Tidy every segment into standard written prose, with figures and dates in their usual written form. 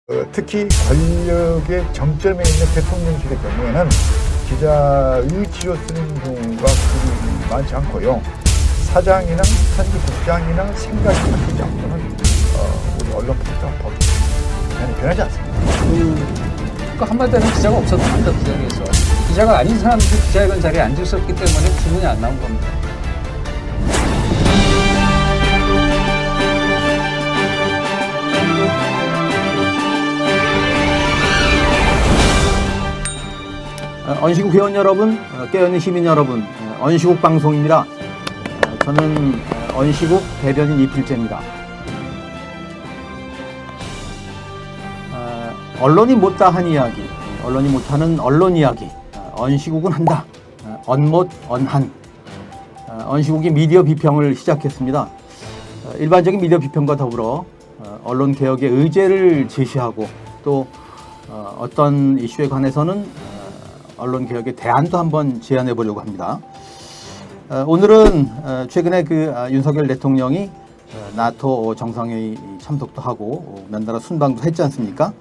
특히 권력의 정점에 있는 대통령실의 경우에는 기자의 뒤로 쓰는 경우가 그리 많지 않고요. 사장이나 편집국장이나 생각이 바뀌지 않고는 우리 언론 법이 변하지 않습니다. 그 한마디로 기자가 없었던 겁니다. 그 자리에서. 기자가 아닌 사람들이 기자회견 자리에 앉아 있었기 때문에 질문이 안 나온 겁니다. 언시국 회원 여러분, 깨어있는 시민 여러분, 언시국 방송입니다. 저는 언시국 대변인 이필재입니다. 언론이 못다한 이야기, 언론이 못하는 언론 이야기, 언시국은 한다. 언못 언한. 언시국이 미디어 비평을 시작했습니다. 일반적인 미디어 비평과 더불어 언론 개혁의 의제를 제시하고 또 어떤 이슈에 관해서는 언론 개혁의 대안도 한번 제안해 보려고 합니다. 오늘은 최근에 윤석열 대통령이 나토 정상회의 참석도 하고 연달아 순방도 했지 않습니까?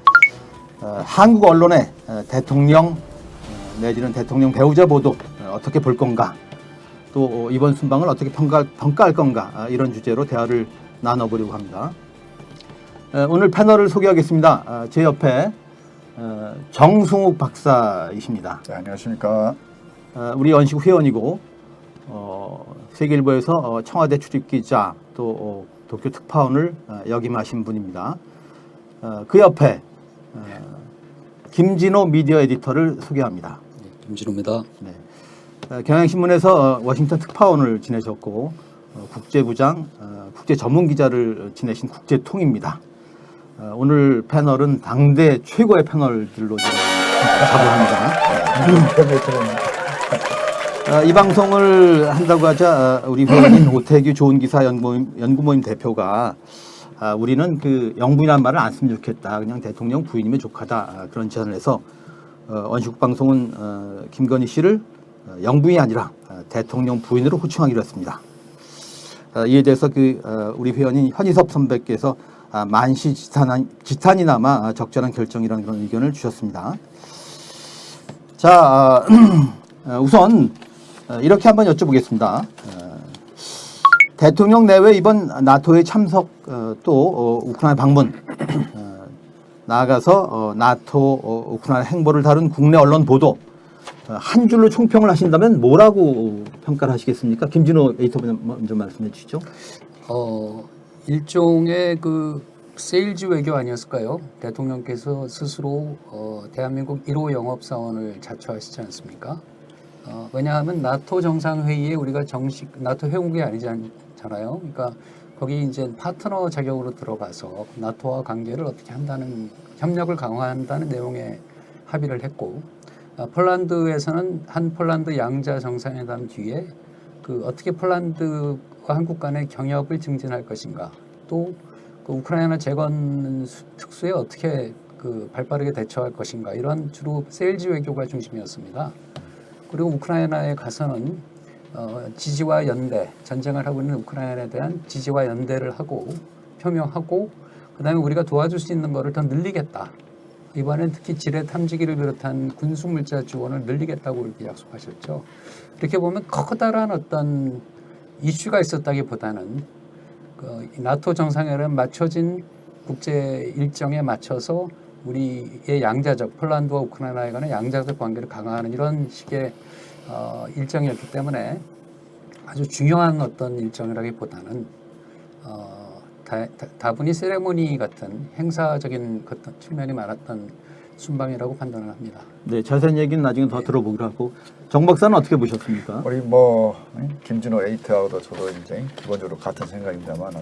한국 언론의 대통령 내지는 대통령 배우자 보도 어떻게 볼 건가, 또 이번 순방을 어떻게 평가할 건가, 이런 주제로 대화를 나눠보려고 합니다. 오늘 패널을 소개하겠습니다. 제 옆에 정승욱 박사이십니다. 네, 안녕하십니까. 우리 언시국 회원이고 세계일보에서 청와대 출입기자 또 도쿄 특파원을 역임하신 분입니다. 그 옆에 김진호 미디어 에디터를 소개합니다. 김진호입니다. 네. 경향신문에서 워싱턴 특파원을 지내셨고 국제부장, 국제 전문 기자를 지내신 국제통입니다. 오늘 패널은 당대 최고의 패널들로 자부합니다. 이 방송을 한다고 하자 우리 회원인 오태규 좋은기사 연구모임 대표가 우리는 영부인이라는 말을 안 쓰면 좋겠다, 그냥 대통령 부인이면 족하다, 그런 제안을 해서 언시국 방송은 김건희 씨를 영부인이 아니라 대통령 부인으로 호칭하기로 했습니다. 이에 대해서 우리 회원인 현희섭 선배께서 만시 지탄이나마 적절한 결정이라는 그런 의견을 주셨습니다. 자, 우선 이렇게 한번 여쭤보겠습니다. 대통령 내외 이번 나토에 참석, 또 우크라이나 방문, 나아가서 나토 우크라이나 행보를 다룬 국내 언론 보도, 한 줄로 총평을 하신다면 뭐라고 평가를 하시겠습니까? 김진호 에디터분 먼저 말씀해 주시죠. 일종의 세일즈 외교 아니었을까요? 대통령께서 스스로 대한민국 1호 영업사원을 자처하시지 않습니까? 왜냐하면 나토 정상회의에 우리가 정식 나토 회원국이 아니잖아요. 그러니까 거기 이제 파트너 자격으로 들어가서 나토와 관계를 어떻게 한다는, 협력을 강화한다는 내용의 합의를 했고, 폴란드에서는 한 폴란드 양자 정상회담 뒤에 어떻게 폴란드와 한국 간의 경협을 증진할 것인가, 또 우크라이나 재건 특수에 어떻게 발빠르게 대처할 것인가, 이런 주로 세일즈 외교가 중심이었습니다. 그리고 우크라이나에 가서는 지지와 연대, 전쟁을 하고 있는 우크라이나에 대한 지지와 연대를 하고 표명하고, 그다음에 우리가 도와줄 수 있는 거를 더 늘리겠다. 이번엔 특히 지뢰 탐지기를 비롯한 군수 물자 지원을 늘리겠다고 이렇게 약속하셨죠. 이렇게 보면 커다란 어떤 이슈가 있었다기보다는 나토 정상회의에 맞춰진 국제 일정에 맞춰서 우리의 양자적, 폴란드와 우크라이나에 관한 양자적 관계를 강화하는 이런 식의 일정이었기 때문에 아주 중요한 어떤 일정이라기보다는 다분히 세레모니 같은 행사적인 측면이 많았던 순방이라고 판단을 합니다. 네, 자세한 얘기는 나중에 더 들어보기로 하고, 정 박사는 어떻게 보셨습니까? 우리 김진호 에디터하고도 저도 이제 기본적으로 같은 생각입니다만은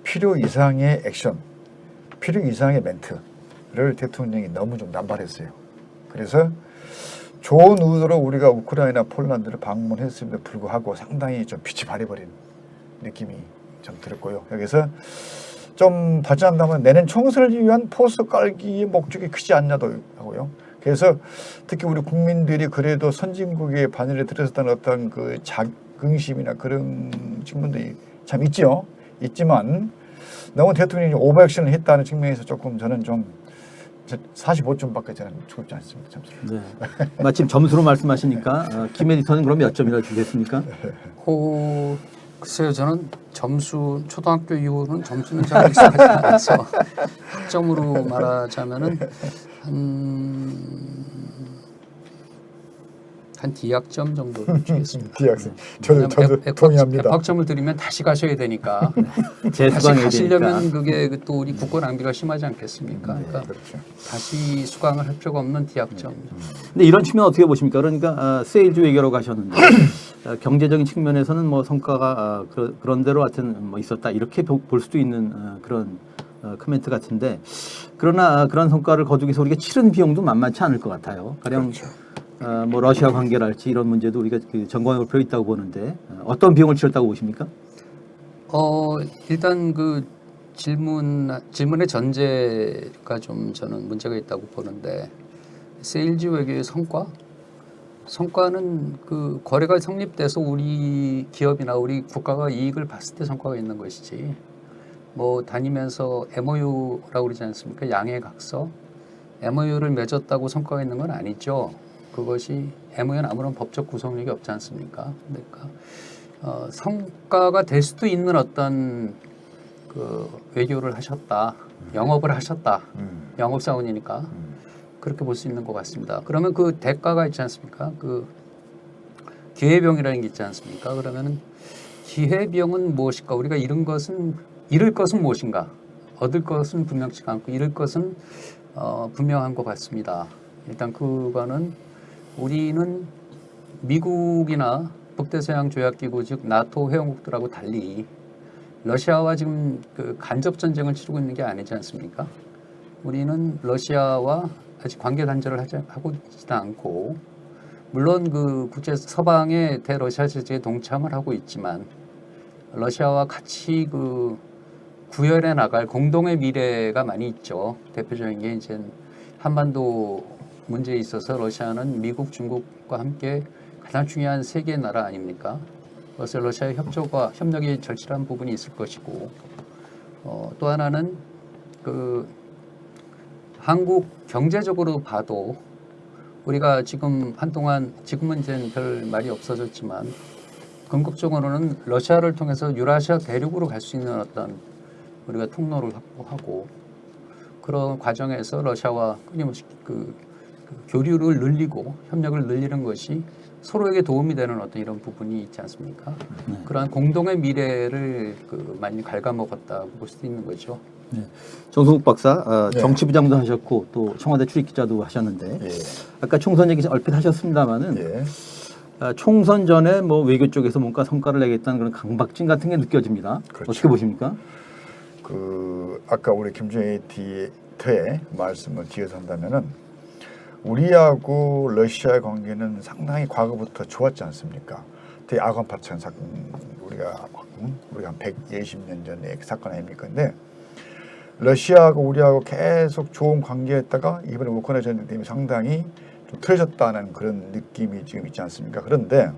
필요 이상의 액션, 필요 이상의 멘트를 대통령이 너무 좀 남발했어요. 그래서 좋은 의도로 우리가 우크라이나, 폴란드를 방문했음에도 불구하고 상당히 좀 빛이 발해버린 느낌이 좀 들었고요. 여기서 좀 발전한다면 내년 총선을 위한 포스 깔기의 목적이 크지 않냐도 하고요. 그래서 특히 우리 국민들이 그래도 선진국의 반열에 들어섰다는 어떤 자긍심이나 그런 측면들이 참 있지만 너무 대통령이 오버액션을 했다는 측면에서 조금 저는 좀 45점밖에 저는 주급지 않습니다. 점수를. 네. 마침 점수로 말씀하시니까 김 에디터는 그럼 몇 점이나 주겠습니까? 글쎄요, 저는 점수 초등학교 이후로는 점수는 잘 익숙하지 않아서 학점으로 말하자면은 한 D학점 정도를 주겠습니다. D학점. 저도 동의합니다. F학점을 드리면 다시 가셔야 되니까 다시 재수강해야 가시려면 되니까. 그게 또 우리 국고 낭비가 심하지 않겠습니까? 그러니까 그렇죠. 다시 수강을 할 필요가 없는 D학점. 근데 이런 측면 어떻게 보십니까? 그러니까 세일즈 외교로 가셨는데 경제적인 측면에서는 뭐 성과가 그런 대로 하여튼 뭐 있었다 이렇게 볼 수도 있는 그런 코멘트 같은데 그러나 그런 성과를 거두기 위해서 우리가 치른 비용도 만만치 않을 것 같아요. 가령 뭐 러시아 관계랄지 이런 문제도 우리가 그 전공에 걸려 있다고 보는데 어떤 비용을 치렀다고 보십니까? 일단 그 질문의 전제가 좀 저는 문제가 있다고 보는데 세일즈 외교의 성과는 그 거래가 성립돼서 우리 기업이나 우리 국가가 이익을 봤을 때 성과가 있는 것이지 뭐 다니면서 MOU라고 그러지 않습니까? 양해각서 MOU를 맺었다고 성과가 있는 건 아니죠. 그것이 MOU는 아무런 법적 구속력이 없지 않습니까? 그러니까 성과가 될 수도 있는 어떤 그 외교를 하셨다, 영업을 하셨다, 영업사원이니까 그렇게 볼 수 있는 것 같습니다. 그러면 그 대가가 있지 않습니까? 그 기회비용이라는 게 있지 않습니까? 그러면은 기회비용은 무엇일까? 우리가 잃을 것은 무엇인가? 얻을 것은 분명치가 않고 잃을 것은 분명한 것 같습니다. 일단 그거는 우리는 미국이나 북대서양 조약기구 즉 나토 회원국들하고 달리 러시아와 지금 그 간접 전쟁을 치르고 있는 게 아니지 않습니까? 우리는 러시아와 아직 관계 단절을 하고 있지도 않고 물론 그 국제 서방의 대러시아 제재에 동참을 하고 있지만 러시아와 같이 그 구현해 나갈 공동의 미래가 많이 있죠. 대표적인 게 이제 한반도 문제에 있어서 러시아는 미국, 중국과 함께 가장 중요한 세계 나라 아닙니까? 그래서 러시아의 협력이 절실한 부분이 있을 것이고 또 하나는 그 한국 경제적으로 봐도 우리가 지금 한동안 지금은 이제 별 말이 없어졌지만 궁극적으로는 러시아를 통해서 유라시아 대륙으로 갈 수 있는 어떤 우리가 통로를 확보하고 그런 과정에서 러시아와 끊임없이 그 교류를 늘리고 협력을 늘리는 것이 서로에게 도움이 되는 어떤 이런 부분이 있지 않습니까? 그러한 공동의 미래를 많이 갉아먹었다고 볼 수도 있는 거죠. 네. 정성욱 박사 네. 정치부장도 하셨고 또 청와대 출입기자도 하셨는데 예. 아까 총선 얘기 얼핏 하셨습니다마는 예. 총선 전에 뭐 외교 쪽에서 뭔가 성과를 내겠다는 그런 강박증 같은 게 느껴집니다. 그렇죠. 어떻게 보십니까? 그 아까 우리 김정희 에디터의 말씀을 뒤에서 한다면은 우리하고 러시아의 관계는 상당히 과거부터 좋았지 않습니까? 아관파천 사건 우리가 한 120년 전에 사건 아닙니까? 근데 러시아하고 우리하고 계속 좋은 관계였다가 이번에 우크라이나 전쟁 때문에 상당히 좀 틀어졌다는 그런 느낌이 지금 있지 않습니까? 그런데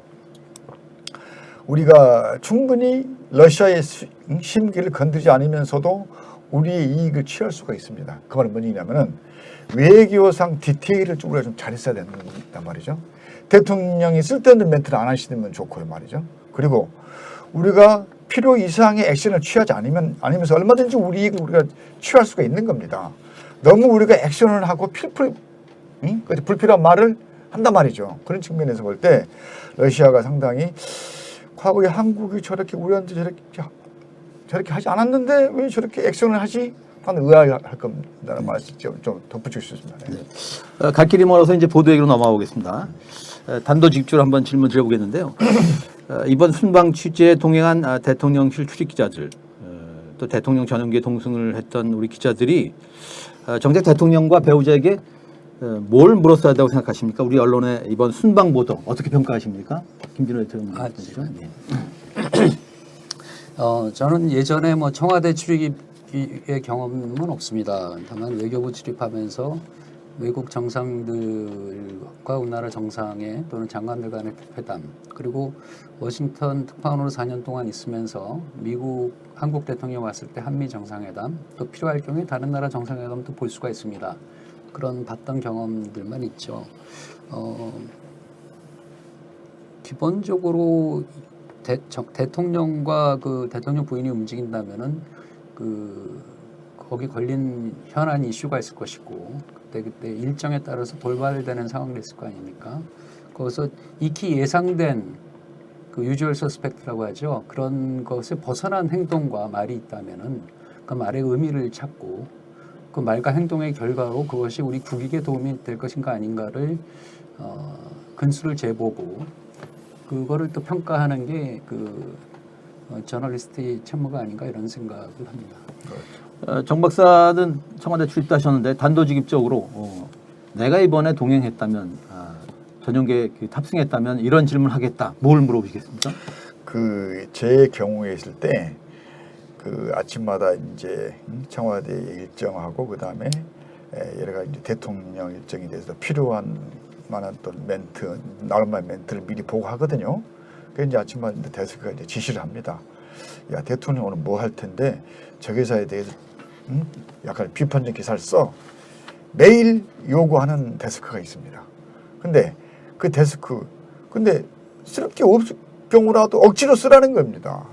우리가 충분히 러시아의 심기를 건드리지 않으면서도 우리의 이익을 취할 수가 있습니다. 그 말은 뭐냐면은 외교상 디테일을 좀 우리가 좀 잘했어야 된단 말이죠. 대통령이 쓸데없는 멘트를 안 하시면 좋고요 말이죠. 그리고 우리가 필요 이상의 액션을 취하지 않으면서 얼마든지 우리 이익을 우리가 취할 수가 있는 겁니다. 너무 우리가 액션을 하고 불필요한 말을 한단 말이죠. 그런 측면에서 볼 때 러시아가 상당히 과거에 한국이 저렇게 우리한테 저렇게 하지 않았는데 왜 저렇게 액션을 하지? 하는 의아할 겁니다라는 말을 좀 덧붙일 수 있습니다. 네. 갈 길이 멀어서 이제 보도 얘기로 넘어가보겠습니다. 단도직입적으로 한번 질문 드려보겠는데요. 이번 순방 취재에 동행한 대통령실 출입기자들 또 대통령 전용기에 동승을 했던 우리 기자들이 정작 대통령과 배우자에게 뭘 물었어야 한다고 생각하십니까? 우리 언론의 이번 순방 보도 어떻게 평가하십니까? 김진호 대통령. 저는 예전에 뭐 청와대 출입의 경험은 없습니다. 다만 외교부 출입하면서 외국 정상들과 우리나라 정상의 또는 장관들 간의 회담, 그리고 워싱턴 특파원으로 4년 동안 있으면서 한국 대통령 왔을 때 한미 정상회담, 또 필요할 경우에 다른 나라 정상회담도 볼 수가 있습니다. 그런 봤던 경험들만 있죠. 기본적으로 대통령과 그 대통령 부인이 움직인다면은 거기 걸린 현안 이슈가 있을 것이고 그때 일정에 따라서 돌발되는 상황이 있을 거 아닙니까? 거기서 익히 예상된 그 유주얼 서스펙트라고 하죠. 그런 것에 벗어난 행동과 말이 있다면은 그 말의 의미를 찾고 그 말과 행동의 결과로 그것이 우리 국익에 도움이 될 것인가 아닌가를 근수를 재보고 그거를 또 평가하는 게 저널리스트의 책무가 아닌가 이런 생각을 합니다. 정 박사는 청와대 출입도 하셨는데 단도직입적으로 내가 이번에 동행했다면 전용기에 탑승했다면 이런 질문을 하겠다. 뭘 물어보시겠습니까? 제 경우에 있을 때 아침마다 이제 청와대 일정하고 그다음에 여러 가지 대통령 일정에 대해서 필요한 만한 또 멘트, 나름의 멘트를 미리 보고 하거든요. 그래서 이제 아침마다 이제 데스크가 이제 지시를 합니다. 야, 대통령 오늘 뭐 할 텐데 저 기사에 대해서 약간 비판적 기사를 써. 매일 요구하는 데스크가 있습니다. 근데 그 데스크, 근데 쓸 게 없을 경우라도 억지로 쓰라는 겁니다.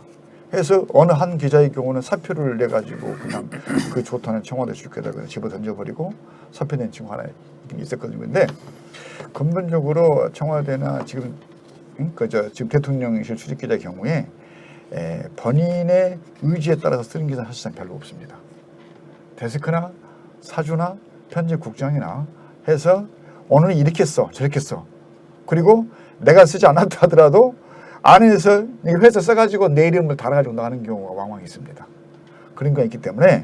해서 어느 한 기자의 경우는 사표를 내가지고 그냥 그 좋다는 청와대 출입에다가 집어 던져버리고 사표 낸 친구 하나 있었거든요. 근데 근본적으로 청와대나 지금 지금 대통령실 출입기자의 경우에 본인의 의지에 따라서 쓰는 기사는 사실상 별로 없습니다. 데스크나 사주나 편집국장이나 해서 오늘은 이렇게 써 저렇게 써. 그리고 내가 쓰지 않았다 하더라도 안에서 회사 써가지고 내 이름을 달아가지고 나가는 경우가 왕왕 있습니다. 그런 거 있기 때문에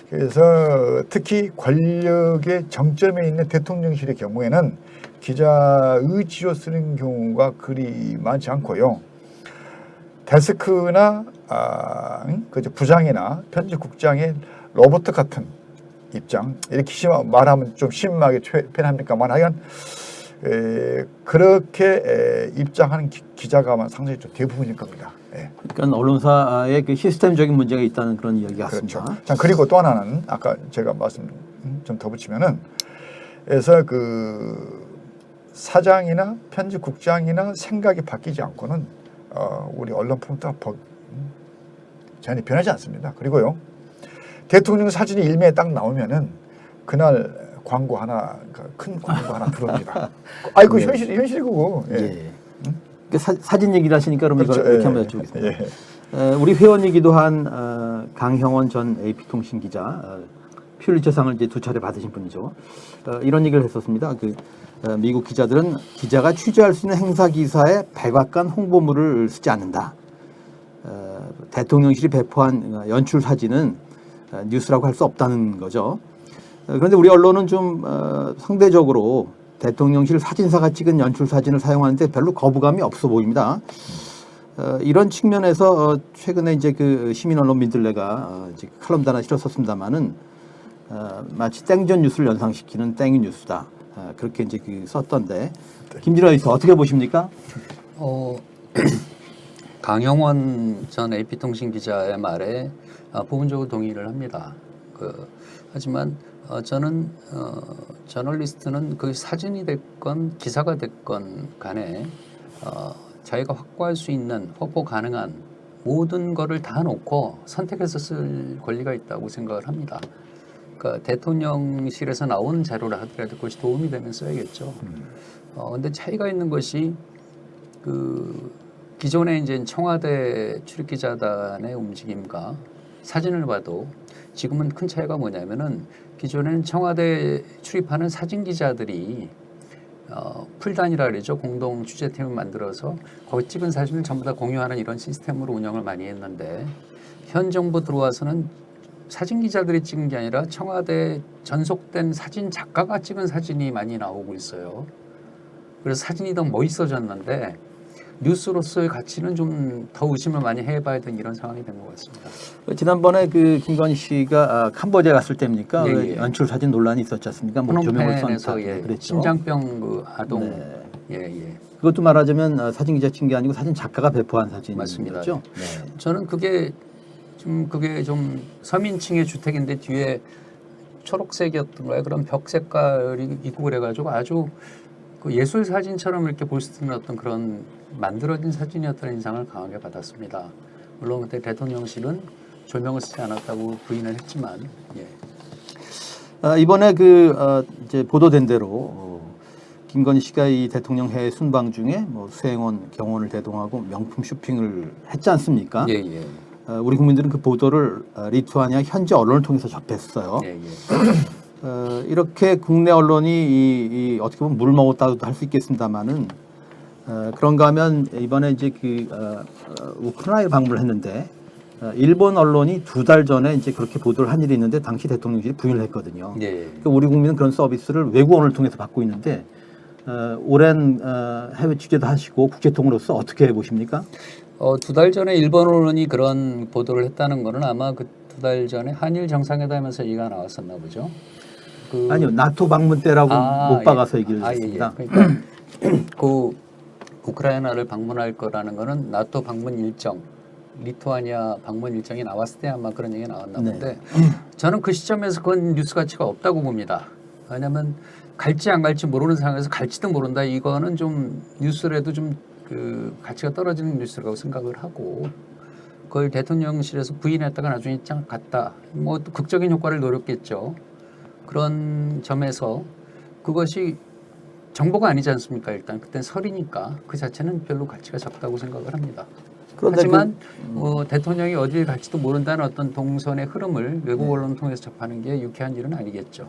그래서 특히 권력의 정점에 있는 대통령실의 경우에는 기자 의지로 쓰는 경우가 그리 많지 않고요. 데스크나 부장이나 편집국장의 로봇 같은 입장 이렇게 말하면 좀 심하게 표현합니까만 하여간 그렇게 입장하는 기자가 상당히 좀 대부분일 겁니다. 그러니까 언론사의 그 시스템적인 문제가 있다는 그런 이야기 같습니다. 그렇죠. 자, 그리고 또 하나는 아까 제가 말씀 좀 더 붙이면은 그래서 사장이나 편집국장이나 생각이 바뀌지 않고는 우리 언론 풍토가 전혀 변하지 않습니다. 그리고요 대통령 사진이 일면에 딱 나오면은 그날 광고 하나 큰 광고 하나 들어옵니다. 아이고 네. 현실이고. 예. 사진 얘기를 하시니까 그럼 그렇죠. 이렇게 한번 여쭤보겠습니다. 우리 회원이기도 한 강형원 전 AP통신 기자 퓰리처상을 이제 2차례 받으신 분이죠. 이런 얘기를 했었습니다. 미국 기자들은 기자가 취재할 수 있는 행사 기사에 백악관 홍보물을 쓰지 않는다. 대통령실이 배포한 연출 사진은 뉴스라고 할 수 없다는 거죠. 그런데 우리 언론은 좀 상대적으로 대통령실 사진사가 찍은 연출 사진을 사용하는데 별로 거부감이 없어 보입니다. 이런 측면에서 최근에 이제 시민 언론 민들레가 칼럼도 하나 실었었습니다만은 마치 땡전 뉴스를 연상시키는 땡이 뉴스다. 그렇게 이제 썼던데 김진호 에디터 어떻게 보십니까? 강영원 전 AP통신 기자의 말에 부분적으로 동의를 합니다. 하지만 저는 저널리스트는 그 사진이 됐건 기사가 됐건 간에 자기가 확보할 수 있는 확보 가능한 모든 거를 다 놓고 선택해서 쓸 권리가 있다고 생각을 합니다. 그러니까 대통령실에서 나온 자료를 하더라도 그것이 도움이 되면 써야겠죠. 근데 차이가 있는 것이 기존에 이제 청와대 출입기자단의 움직임과 사진을 봐도 지금은 큰 차이가 뭐냐면은 기존에는 청와대 출입하는 사진 기자들이 풀단이라 그러죠. 공동 취재팀을 만들어서 거기 찍은 사진을 전부 다 공유하는 이런 시스템으로 운영을 많이 했는데 현 정부 들어와서는 사진 기자들이 찍은 게 아니라 청와대 전속된 사진 작가가 찍은 사진이 많이 나오고 있어요. 그래서 사진이 더 멋있어졌는데 뉴스로서의 가치는 좀 더 의심을 많이 해봐야 되는 이런 상황이 된 것 같습니다. 지난번에 그 김건희 씨가 캄보디아 갔을 때입니까? 예, 그 예. 연출 사진 논란이 있었지 않습니까? 뭐 조명을 쏜다 프놈펜에서 예, 그랬죠. 심장병 그 아동 네. 예. 그것도 말하자면 사진 기자 친 게 아니고 사진 작가가 배포한 사진이죠. 맞습니다. 네. 저는 그게 좀 서민층의 주택인데 뒤에 초록색이었던 거예요. 그런 벽 색깔이 있고 그래가지고 아주 그 예술 사진처럼 이렇게 볼 수 있는 어떤 그런 만들어진 사진이었다는 인상을 강하게 받았습니다. 물론 그때 대통령실은 조명을 쓰지 않았다고 부인을 했지만 예. 이번에 이제 보도된 대로 김건희 씨가 이 대통령 해외 순방 중에 뭐 수행원 경호원을 대동하고 명품 쇼핑을 했지 않습니까? 예. 우리 국민들은 그 보도를 리투아니아 현지 언론을 통해서 접했어요. 예. 이렇게 국내 언론이 이 어떻게 보면 물 먹었다고도 할 수 있겠습니다만은 그런가 하면 이번에 이제 우크라이나 방문을 했는데 일본 언론이 2달 전에 이제 그렇게 보도를 한 일이 있는데 당시 대통령실이 부인을 했거든요. 예. 그러니까 우리 국민은 그런 서비스를 외국 언론을 통해서 받고 있는데 오랜 해외 취재도 하시고 국제통으로서 어떻게 보십니까? 2달 전에 일본 언론이 그런 보도를 했다는 거는 아마 그 2달 전에 한일 정상회담에서 얘기가 나왔었나 보죠. 아니요, 나토 방문 때라고 못 박아서 얘기를 했습니다. 그러니까 그 우크라이나를 방문할 거라는 거는 나토 방문 일정, 리투아니아 방문 일정이 나왔을 때 아마 그런 얘기가 나왔나 본데 저는 그 시점에서 그건 뉴스 가치가 없다고 봅니다. 왜냐하면 갈지 안 갈지 모르는 상황에서 갈지도 모른다. 이거는 좀 뉴스라도 좀 그 가치가 떨어지는 뉴스라고 생각을 하고 그걸 대통령실에서 부인했다가 나중에 입장 갔다. 뭐 또 극적인 효과를 노렸겠죠. 그런 점에서 그것이 정보가 아니지 않습니까? 일단 그땐 설이니까 그 자체는 별로 가치가 적다고 생각을 합니다. 하지만 대통령이 어디를 갈지도 모른다는 어떤 동선의 흐름을 외국 언론을 통해서 접하는 게 유쾌한 일은 아니겠죠.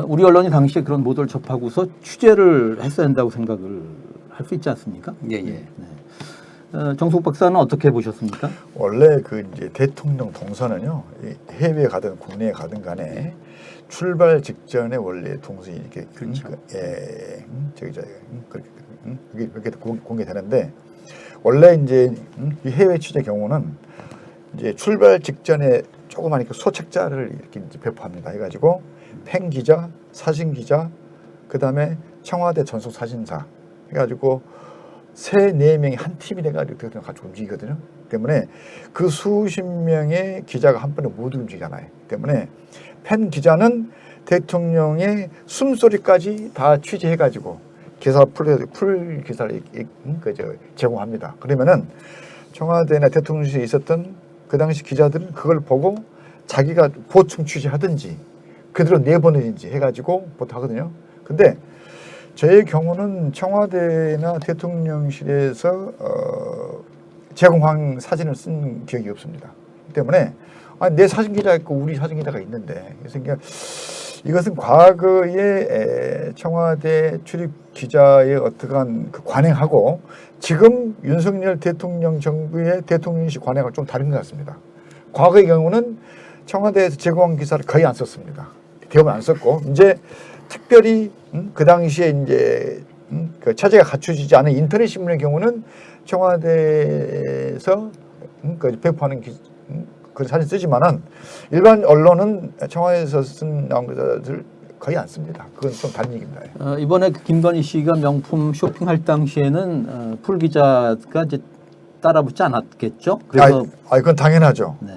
우리 언론이 당시에 그런 보도를 접하고서 취재를 했어야 한다고 생각을 할 수 있지 않습니까? 예. 정숙 박사는 어떻게 보셨습니까? 원래 그 이제 대통령 동선은요, 해외에 가든 국내에 가든 간에 출발 직전에 원래 동선이 이렇게 그렇죠. 그렇게 공개되는데 원래 이제 이 해외 취재 경우는 이제 출발 직전에 조그만 이렇게 소책자를 이렇게 이제 배포합니다. 해가지고 팬 기자, 사진 기자, 그 다음에 청와대 전속 사진사 해가지고 3-4명이 한 팀이 돼가지고 대통령 같이 움직이거든요. 때문에 그 수십 명의 기자가 한 번에 못 움직이잖아요. 때문에 팬 기자는 대통령의 숨소리까지 다 취재해가지고 기사 풀 기사를 제공합니다. 그러면은 청와대나 대통령실에 있었던 그 당시 기자들은 그걸 보고 자기가 보충 취재하든지 그대로 내보내든지 해가지고 보통 하거든요. 근데 저의 경우는 청와대나 대통령실에서 제공한 사진을 쓴 기억이 없습니다. 때문에 내 사진 기자 있고 우리 사진 기자가 있는데 그래서 이것은 과거의 청와대 출입 기자의 어떠한 그 관행하고 지금 윤석열 대통령 정부의 대통령실 관행하고 좀 다른 것 같습니다. 과거의 경우는 청와대에서 제공한 기사를 거의 안 썼습니다. 대부분 안 썼고 이제 특별히 그 당시에 이제 그 체제가 갖춰지지 않은 인터넷 신문의 경우는 청와대에서 배포하는 그런 사진 쓰지만은 일반 언론은 청와대에서 쓴 나온 기사들 거의 안 씁니다. 그건 좀 다른 얘기입니다. 이번에 김건희 씨가 명품 쇼핑할 당시에는 풀 기자가 이제 따라붙지 않았겠죠? 그래서 그건 당연하죠. 네.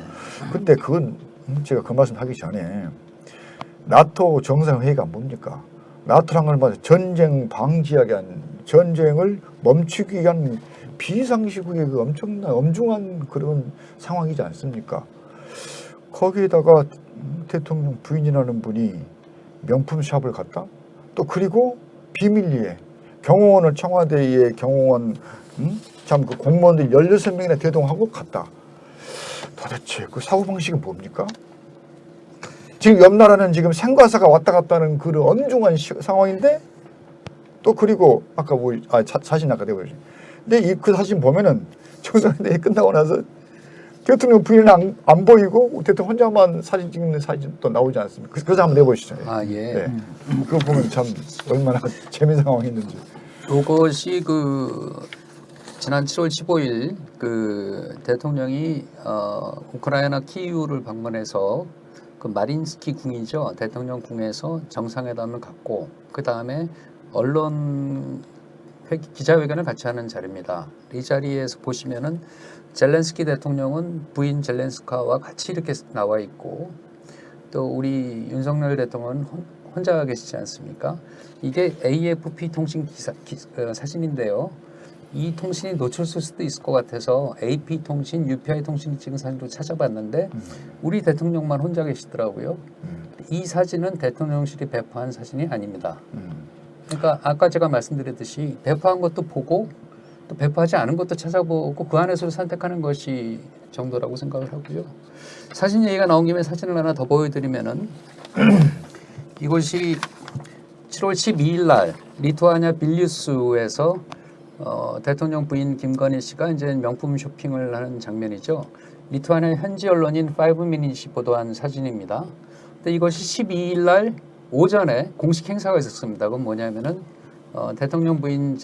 근데 그건 제가 그 말씀 하기 전에 나토 정상회의가 뭡니까? 나토란 걸 말해 전쟁 방지하기 위한 전쟁을 멈추기 위한 비상시국의 그 엄청난 엄중한 그런 상황이지 않습니까? 거기에다가 대통령 부인이라는 분이 명품 샵을 갔다? 또 그리고 비밀리에 경호원을 청와대의 경호원 참 그 공무원들 16명이나 대동하고 갔다. 도대체 그 사고방식은 뭡니까? 지금 옆 나라는 지금 생과사가 왔다 갔다 하는 그런 엄중한 상황인데 또 그리고 아까 사진 아까 내보여주죠. 근데 그 사진 보면은 정상회담이 끝나고 나서 대통령 부인은 안 보이고 대통령 혼자만 사진 찍는 사진 또 나오지 않습니까? 그래서 한번 내보시죠. 예. 네. 그거 보면 참 얼마나 재미있는 상황이 있는지. 이것이 그 지난 7월 15일 그 대통령이 우크라이나 키이우를 방문해서 그 마린스키 궁이죠. 대통령 궁에서 정상회담을 갖고 그 다음에 언론 기자회견을 같이 하는 자리입니다. 이 자리에서 보시면은 젤렌스키 대통령은 부인 젤렌스카와 같이 이렇게 나와 있고 또 우리 윤석열 대통령은 혼자 계시지 않습니까? 이게 AFP 통신 사진인데요. 이 통신이 노출될 수도 있을 것 같아서 AP 통신, UPI 통신이 찍은 사진도 찾아봤는데 우리 대통령만 혼자 계시더라고요. 이 사진은 대통령실이 배포한 사진이 아닙니다. 그러니까 아까 제가 말씀드렸듯이 배포한 것도 보고 또 배포하지 않은 것도 찾아보고 그 안에서 선택하는 것이 정도라고 생각을 하고요. 사진 얘기가 나온 김에 사진을 하나 더 보여드리면은 이것이 7월 12일 날 리투아니아 빌뉴스에서 대통령 부인 김건희 씨가 이제 명품 쇼핑을 하는 장면이죠. 리투아니아 현지 언론인 5미닛이 보도한 사진입니다. 근데 이것이 12일 날 오전에 공식 행사가 있었습니다. 그건 뭐냐면은 대통령 부인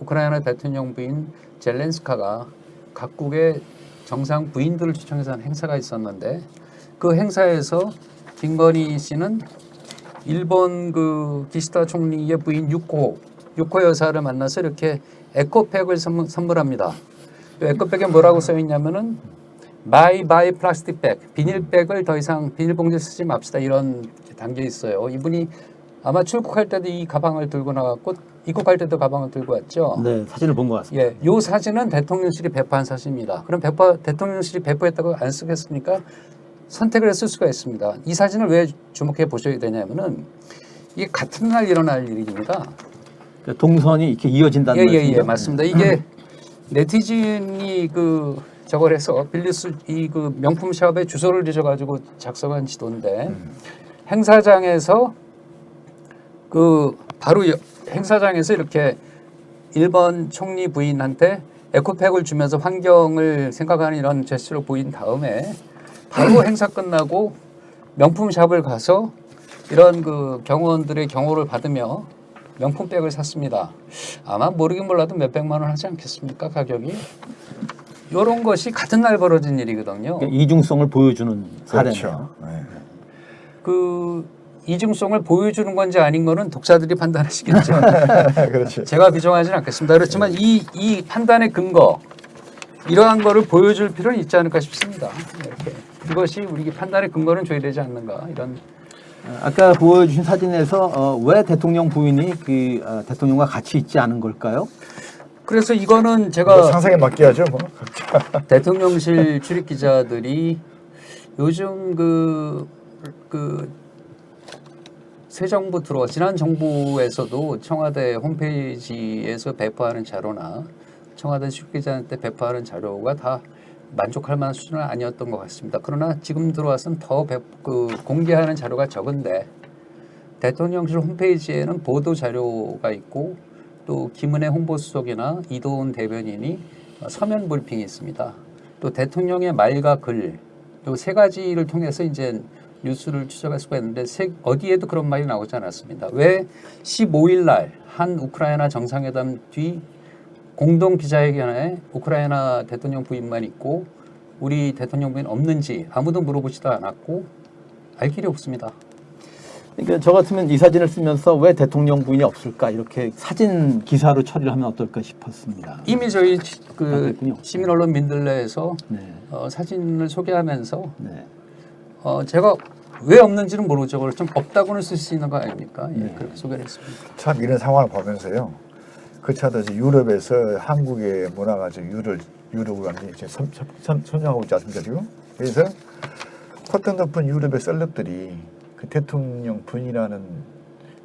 우크라이나 대통령 부인 젤렌스카가 각국의 정상 부인들을 초청해서 한 행사가 있었는데 그 행사에서 김건희 씨는 일본 그 기시다 총리의 부인 유코 여사를 만나서 이렇게 에코백을 선물합니다. 에코백에 뭐라고 써 있냐면은 바이 플라스틱 백, 비닐백을 더 이상 비닐봉지 쓰지 맙시다 이런 게 담겨 있어요. 이분이 아마 출국할 때도 이 가방을 들고 나갔고 입국할 때도 가방을 들고 왔죠. 네, 사진을 본 것 같습니다. 예, 이 사진은 대통령실이 배포한 사진입니다. 그럼 대통령실이 배포했다고 안 쓰겠습니까? 선택을 했을 수가 있습니다. 이 사진을 왜 주목해 보셔야 되냐면은 이게 같은 날 일어날 일입니다. 그러니까 동선이 이렇게 이어진다는 말씀이죠? 예, 맞습니다. 이게 네티즌이 그 저걸 해서 빌리스 이 그 명품 샵에 주소를 주셔가지고 작성한 지도인데 행사장에서 그 바로 행사장에서 이렇게 일본 총리 부인한테 에코백을 주면서 환경을 생각하는 이런 제스처를 보인 다음에 바로 행사 끝나고 명품 샵을 가서 이런 그 경호원들의 경호를 받으며 명품백을 샀습니다. 아마 모르긴 몰라도 몇백만 원 하지 않겠습니까? 가격이. 이런 것이 같은 날 벌어진 일이거든요. 그러니까 이중성을 보여주는 사례네요. 그렇죠. 네. 그 이중성을 보여주는 건지 아닌 거는 독자들이 판단하시겠죠. 그렇죠. 제가 규정하지는 않겠습니다. 그렇지만 이 판단의 근거 이러한 거를 보여줄 필요는 있지 않을까 싶습니다. 이렇게. 이것이 우리 판단의 근거는 줘야 되지 않는가 이런. 아까 보여주신 사진에서 왜 대통령 부인이 그 대통령과 같이 있지 않은 걸까요? 그래서 이거는 뭐 제가 상상에 맡게 하죠. 뭐. 대통령실 출입 기자들이 요즘 그 새 정부 지난 정부에서도 청와대 홈페이지에서 배포하는 자료나 청와대 출입 기자한테 배포하는 자료가 다 만족할 만한 수준은 아니었던 것 같습니다. 그러나 지금 들어와서는 더 공개하는 자료가 적은데 대통령실 홈페이지에는 보도 자료가 있고 또 김은혜 홍보수석이나 이도훈 대변인이 서면 브리핑이 있습니다. 또 대통령의 말과 글, 이 세 가지를 통해서 이제 뉴스를 추적할 수가 있는데 어디에도 그런 말이 나오지 않았습니다. 왜 15일 날 한 우크라이나 정상회담 뒤 공동 기자회견에 우크라이나 대통령 부인만 있고 우리 대통령 부인 없는지 아무도 물어보지도 않았고 알 길이 없습니다. 그러니까 저 같으면 이 사진을 쓰면서 왜 대통령 부인이 없을까 이렇게 사진 기사로 처리를 하면 어떨까 싶었습니다. 이미 저희 그랬군요. 시민 언론 민들레에서 네. 사진을 소개하면서 네. 제가 왜 없는지는 모르죠. 그걸 좀 없다고는 쓸 수 있는 거 아닙니까? 예, 네. 그렇게 소개를 했습니다. 참 이런 상황을 보면서요. 그 차도 이제 유럽에서 한국의 문화가 이제 유럽을 완전히 이제 선양하고 있지 않습니까 지금? 그래서 커튼 높은 유럽의 셀럽들이 그 대통령 부인이라는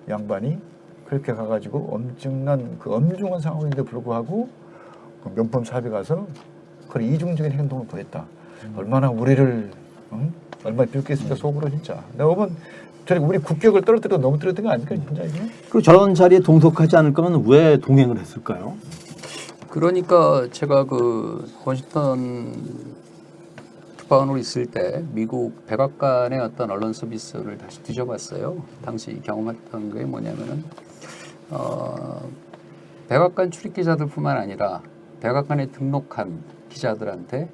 양반이 그렇게 가가지고 엄청난 그 엄중한 상황인데 불구하고 그 명품 샵에 가서 그런 이중적인 행동을 보였다. 얼마나 우리를 얼마나 비웃겠습니까 속으로 진짜. 내가 보면 저희 우리 국격을 떨어뜨려 너무 떨어뜨린 거 아닙니까 진짜 이게? 그리고 저런 자리에 동석하지 않을 거면 왜 동행을 했을까요? 그러니까 제가 그 워싱턴 특파원으로 있을 때 미국 백악관의 어떤 언론 서비스를 다시 뒤져봤어요. 당시 경험했던 게 뭐냐면은 백악관 출입 기자들뿐만 아니라 백악관에 등록한 기자들한테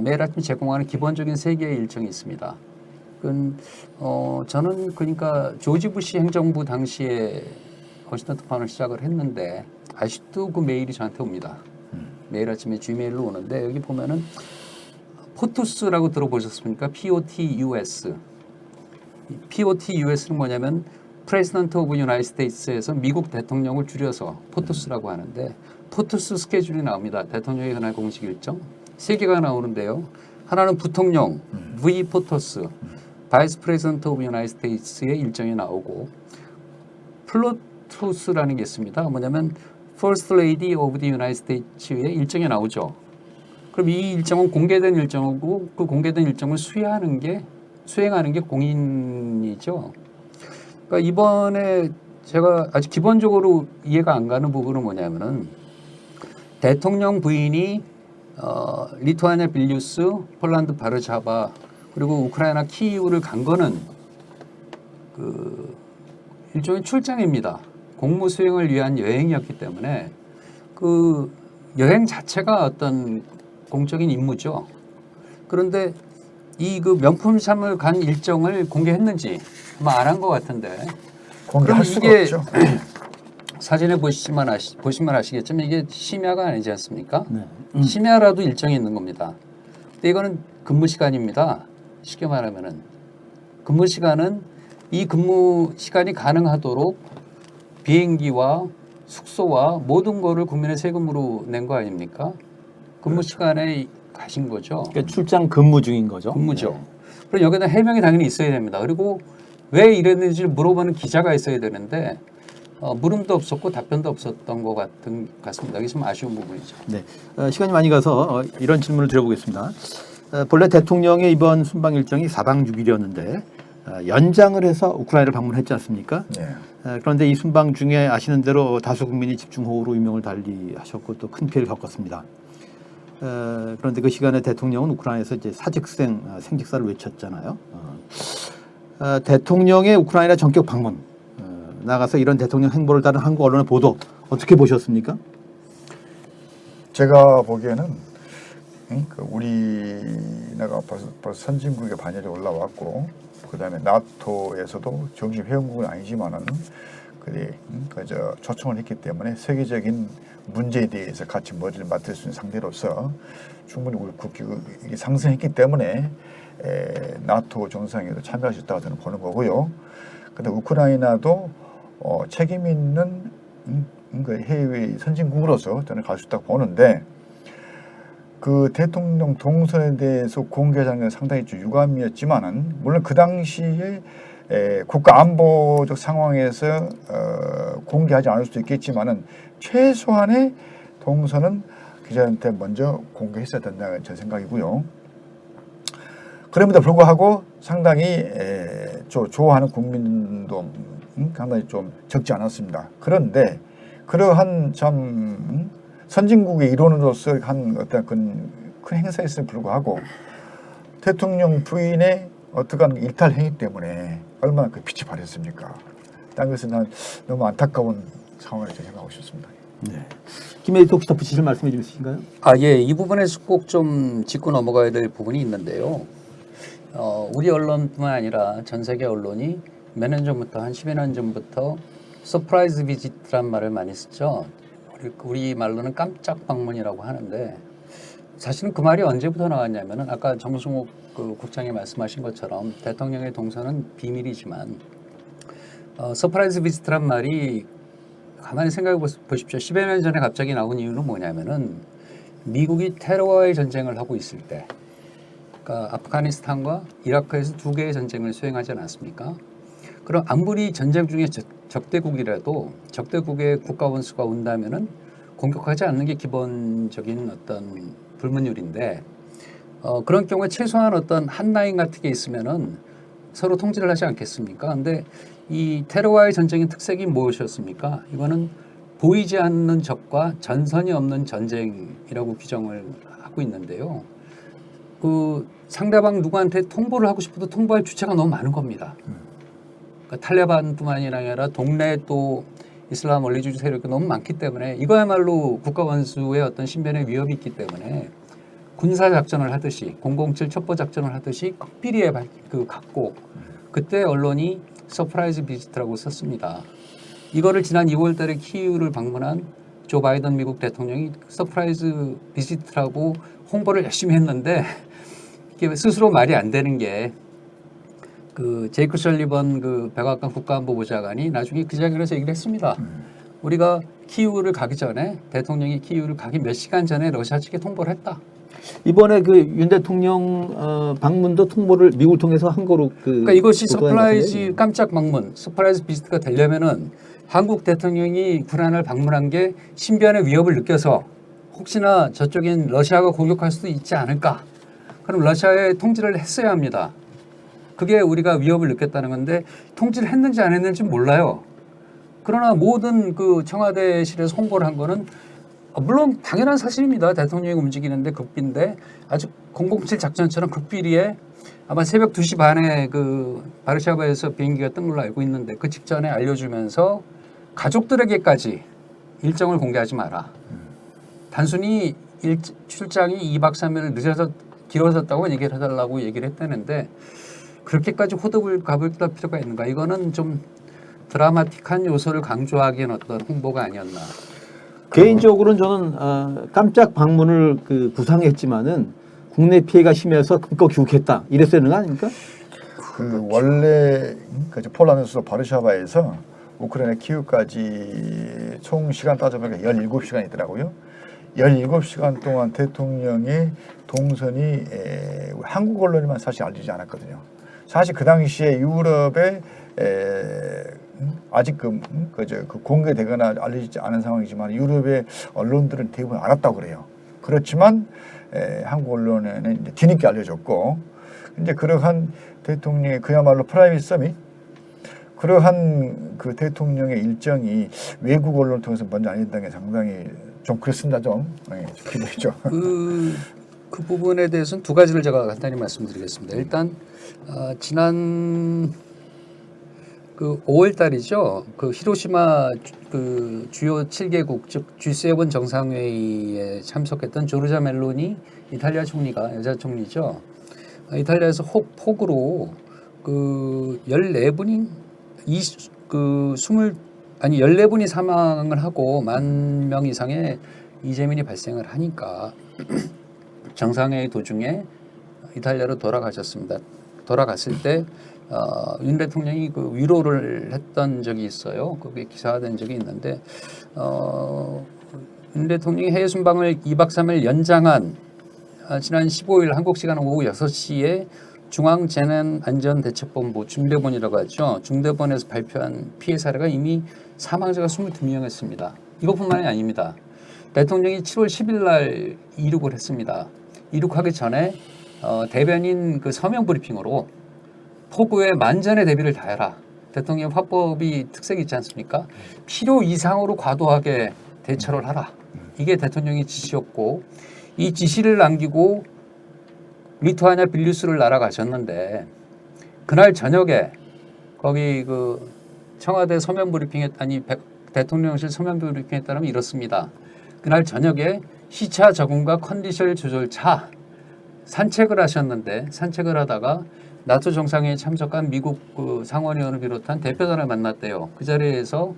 매일 아침 제공하는 기본적인 3개의 일정이 있습니다. 저는 그러니까 조지 부시 행정부 당시에 워싱턴 특파원을 시작을 했는데 아직도 그 메일이 저한테 옵니다. 매일 아침에 G메일로 오는데 여기 보면은 포투스라고 들어보셨습니까? POTUS. POTUS는 뭐냐면 President of United States에서 미국 대통령을 줄여서 포투스라고 하는데 포투스 스케줄이 나옵니다. 대통령의 그날 공식 일정 3개가 나오는데요. 하나는 부통령 V 포토스, 바이스 프레지던트 오브 유나이티드 스테이츠의 일정이 나오고 플로투스라는 게 있습니다. 뭐냐면 First Lady of the United States의 일정이 나오죠. 그럼 이 일정은 공개된 일정이고 그 공개된 일정을 수행하는 게 공인이죠. 그러니까 이번에 제가 아직 기본적으로 이해가 안 가는 부분은 뭐냐면은 대통령 부인이 리투아니아 빌뉴스, 폴란드 바르샤바 그리고 우크라이나 키이우를 간 거는 그 일종의 출장입니다. 공무 수행을 위한 여행이었기 때문에 그 여행 자체가 어떤 공적인 임무죠. 그런데 이 그 명품샵을 간 일정을 공개했는지 아마 안 한 것 같은데. 공개할 수가 이게 없죠. 사진에 보시면 아시겠지만 이게 심야가 아니지 않습니까? 네. 심야라도 일정이 있는 겁니다. 근데 이거는 근무 시간입니다. 쉽게 말하면은 근무 시간은 이 근무 시간이 가능하도록 비행기와 숙소와 모든 거를 국민의 세금으로 낸 거 아닙니까? 근무 시간에 가신 거죠. 그러니까 출장 근무 중인 거죠. 근무죠. 네. 그럼 여기다 해명이 당연히 있어야 됩니다. 그리고 왜 이랬는지를 물어보는 기자가 있어야 되는데 물음도 없었고 답변도 없었던 것 같습니다. 이게 좀 아쉬운 부분이죠. 네. 시간이 많이 가서 이런 질문을 드려보겠습니다. 본래 대통령의 이번 순방 일정이 4박 6일이었는데 연장을 해서 우크라이나를 방문했지 않습니까? 네. 그런데 이 순방 중에 아시는 대로 다수 국민이 집중호우로 유명을 달리하셨고 또 큰 피해를 겪었습니다. 그런데 그 시간에 대통령은 우크라이나에서 이제 사직생 생직사를 외쳤잖아요. 대통령의 우크라이나 전격 방문 나가서 이런 대통령 행보를 따른 한국 언론의 보도 어떻게 보셨습니까? 제가 보기에는 우리나라가 벌써 선진국의 반열에 올라왔고 그다음에 나토에서도 정식 회원국은 아니지만은 그저 초청을 했기 때문에 세계적인 문제에 대해서 같이 머리를 맞댈 수 있는 상대로서 충분히 우리 국격이 상승했기 때문에 나토 정상회의도 참여할 수 있다고 저는 보는 거고요. 근데 우크라이나도 책임 있는 그 해외 선진국으로서 저는 갈 수 있다고 보는데 그 대통령 동선에 대해서 공개하는 건 상당히 좀 유감이었지만은 물론 그 당시에 국가 안보적 상황에서 공개하지 않을 수도 있겠지만은 최소한의 동선은 기자한테 먼저 공개했어야 된다는 제 생각이고요. 그럼에도 불구하고 상당히 좋아하는 국민도 상당히 좀 적지 않았습니다. 그런데 그러한 참 선진국의 일원으로서 한 어떤 큰 행사였음에도 불구하고 대통령 부인의 어떠한 일탈 행위 때문에 얼마나 그 빛이 발했습니까? 딴 것은 난 너무 안타까운 상황을 생각하고 싶습니다. 네. 김 에디터 혹시 덧붙이실 말씀이 좀 있으신가요? 예, 이 부분에서 꼭 좀 짚고 넘어가야 될 부분이 있는데요. 우리 언론뿐만 아니라 전 세계 언론이 몇 년 전부터 한 10여 년 전부터 서프라이즈 비지트란 말을 많이 쓰죠. 우리 말로는 깜짝 방문이라고 하는데 사실은 그 말이 언제부터 나왔냐면은 아까 정승욱 그 국장이 말씀하신 것처럼 대통령의 동선은 비밀이지만 서프라이즈 비지트란 말이 가만히 생각해 보십시오. 10여 년 전에 갑자기 나온 이유는 뭐냐면은 미국이 테러와의 전쟁을 하고 있을 때 그러니까 아프가니스탄과 이라크에서 2개의 전쟁을 수행하지 않았습니까? 그럼 아무리 전쟁 중에 적대국이라도 적대국의 국가 원수가 온다면은 공격하지 않는 게 기본적인 어떤 불문율인데 그런 경우에 최소한 어떤 한 라인 같은 게 있으면은 서로 통제를 하지 않겠습니까? 근데 이 테러와의 전쟁의 특색이 무엇이었습니까? 이거는 보이지 않는 적과 전선이 없는 전쟁이라고 규정을 하고 있는데요. 그 상대방 누구한테 통보를 하고 싶어도 통보할 주체가 너무 많은 겁니다. 그러니까 탈레반뿐만이 아니라 동네 또 이슬람 원리주의 세력이 너무 많기 때문에 이거야말로 국가 원수의 어떤 신변의 위협이 있기 때문에 군사 작전을 하듯이 007 첩보 작전을 하듯이 극비리에 갖고 그때 언론이 서프라이즈 비지트라고 썼습니다. 이거를 지난 2월 달에 키이우를 방문한 조 바이든 미국 대통령이 서프라이즈 비지트라고 홍보를 열심히 했는데 이게 스스로 말이 안 되는 게 그 제이크 설리번 그 백악관 국가안보보좌관이 나중에 기자회견에서 얘기를 했습니다. 우리가 키이우를 가기 전에 대통령이 키이우를 가기 몇 시간 전에 러시아 측에 통보를 했다. 이번에 그 윤 대통령 방문도 통보를 미국을 통해서 한 거로 그러니까 이것이 보도한 것 서프라이즈 같은데. 깜짝 방문, 서프라이즈 비지트가 되려면은 한국 대통령이 우크라이나를 방문한 게 신변의 위협을 느껴서 혹시나 저쪽엔 러시아가 공격할 수도 있지 않을까. 그럼 러시아에 통지를 했어야 합니다. 그게 우리가 위협을 느꼈다는 건데 통지를 했는지 안 했는지 몰라요. 그러나 모든 그 청와대실에서 홍보를 한 거는 물론 당연한 사실입니다. 대통령이 움직이는데 극비인데 아주 007 작전처럼 극비리에 아마 새벽 2시 반에 그 바르샤바에서 비행기가 뜬 걸로 알고 있는데 그 직전에 알려주면서 가족들에게까지 일정을 공개하지 마라. 단순히 출장이 2박 3일 길어졌다고 얘기를 해달라고 얘기를 했다는데 그렇게까지 호들갑을 떨 필요가 있는가. 이거는 좀 드라마틱한 요소를 강조하기엔 어떤 홍보가 아니었나. 개인적으로는 저는 깜짝 방문을 그 구상했지만은 국내 피해가 심해서 그거 귀국했다 이랬어야 되는 거 아닙니까? 그 원래 그 폴란드 수도 바르샤바에서 우크라이나 키우까지 총 시간 따져보니까 17시간이더라고요. 17시간 동안 대통령의 동선이 한국 언론에만 사실 알리지 않았거든요. 사실 그 당시에 유럽에 아직 그 공개되거나 알려지지 않은 상황이지만 유럽의 언론들은 대부분 알았다고 그래요. 그렇지만 한국 언론에는 이제 뒤늦게 알려졌고 이제 그러한 대통령의 그야말로 프라이빗 서밋 그러한 그 대통령의 일정이 외국 언론을 통해서 먼저 알린다는 게 상당히 좀 그렇습니다. 좀 기대죠. 그 부분에 대해서는 두 가지를 제가 간단히 말씀드리겠습니다. 일단 지난 그 5월 달이죠. 그 히로시마 그 주요 7개국 즉 G7 정상회의에 참석했던 조르자 멜로니 이탈리아 총리가 여자 총리죠. 이탈리아에서 폭우로 그 14분이 14분이 사망을 하고 10,000명 이상의 이재민이 발생을 하니까 정상회의 도중에 이탈리아로 돌아가셨습니다. 돌아갔을 때 윤 대통령이 그 위로를 했던 적이 있어요. 그게 기사화된 적이 있는데 윤 대통령이 해외 순방을 2박 3일 연장한 지난 15일 한국 시간 오후 6시에 중앙재난안전대책본부 중대본이라고 하죠. 중대본에서 발표한 피해 사례가 이미 사망자가 22명이었습니다. 이것뿐만이 아닙니다. 대통령이 7월 10일 날 이륙을 했습니다. 이륙하기 전에 대변인 그 서명 브리핑으로 폭우에 만전의 대비를 다해라. 대통령 화법이 특색이 있지 않습니까? 필요 이상으로 과도하게 대처를 하라. 이게 대통령의 지시였고 이 지시를 남기고 리투아니아 빌뉴스를 날아가셨는데 그날 저녁에 거기 그 청와대 서면 브리핑에 대통령실 서면 브리핑에 따르면 이렇습니다. 그날 저녁에 시차 적응과 컨디션 조절차 산책을 하셨는데 산책을 하다가 나토 정상회의에 참석한 미국 그 상원의원을 비롯한 대표단을 만났대요. 그 자리에서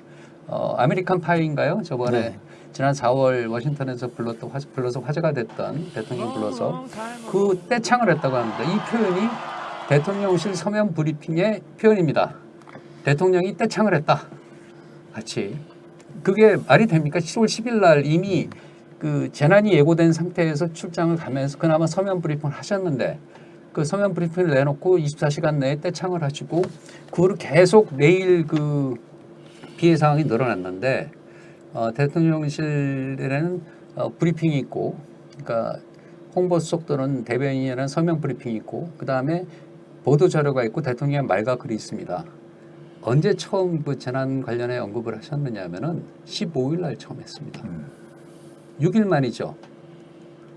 아메리칸 파이인가요? 저번에 네. 지난 4월 워싱턴에서 불러서 화제가 됐던 대통령 불러서 그 떼창을 했다고 합니다. 이 표현이 대통령실 서면 브리핑의 표현입니다. 대통령이 떼창을 했다. 같이. 그게 말이 됩니까? 7월 10일 날 이미 그 재난이 예고된 상태에서 출장을 가면서 그나마 서면 브리핑을 하셨는데 그 서면 브리핑을 내놓고 24시간 내에 떼창을 하시고 그거를 계속 매일 그 피해 상황이 늘어났는데 대통령실에는 브리핑이 있고 그러니까 홍보수석 또는 대변인에는 서면 브리핑이 있고 그 다음에 보도 자료가 있고 대통령의 말과 글이 있습니다. 언제 처음 그 재난 관련해 언급을 하셨느냐 하면은 15일 날 처음 했습니다. 6일 만이죠.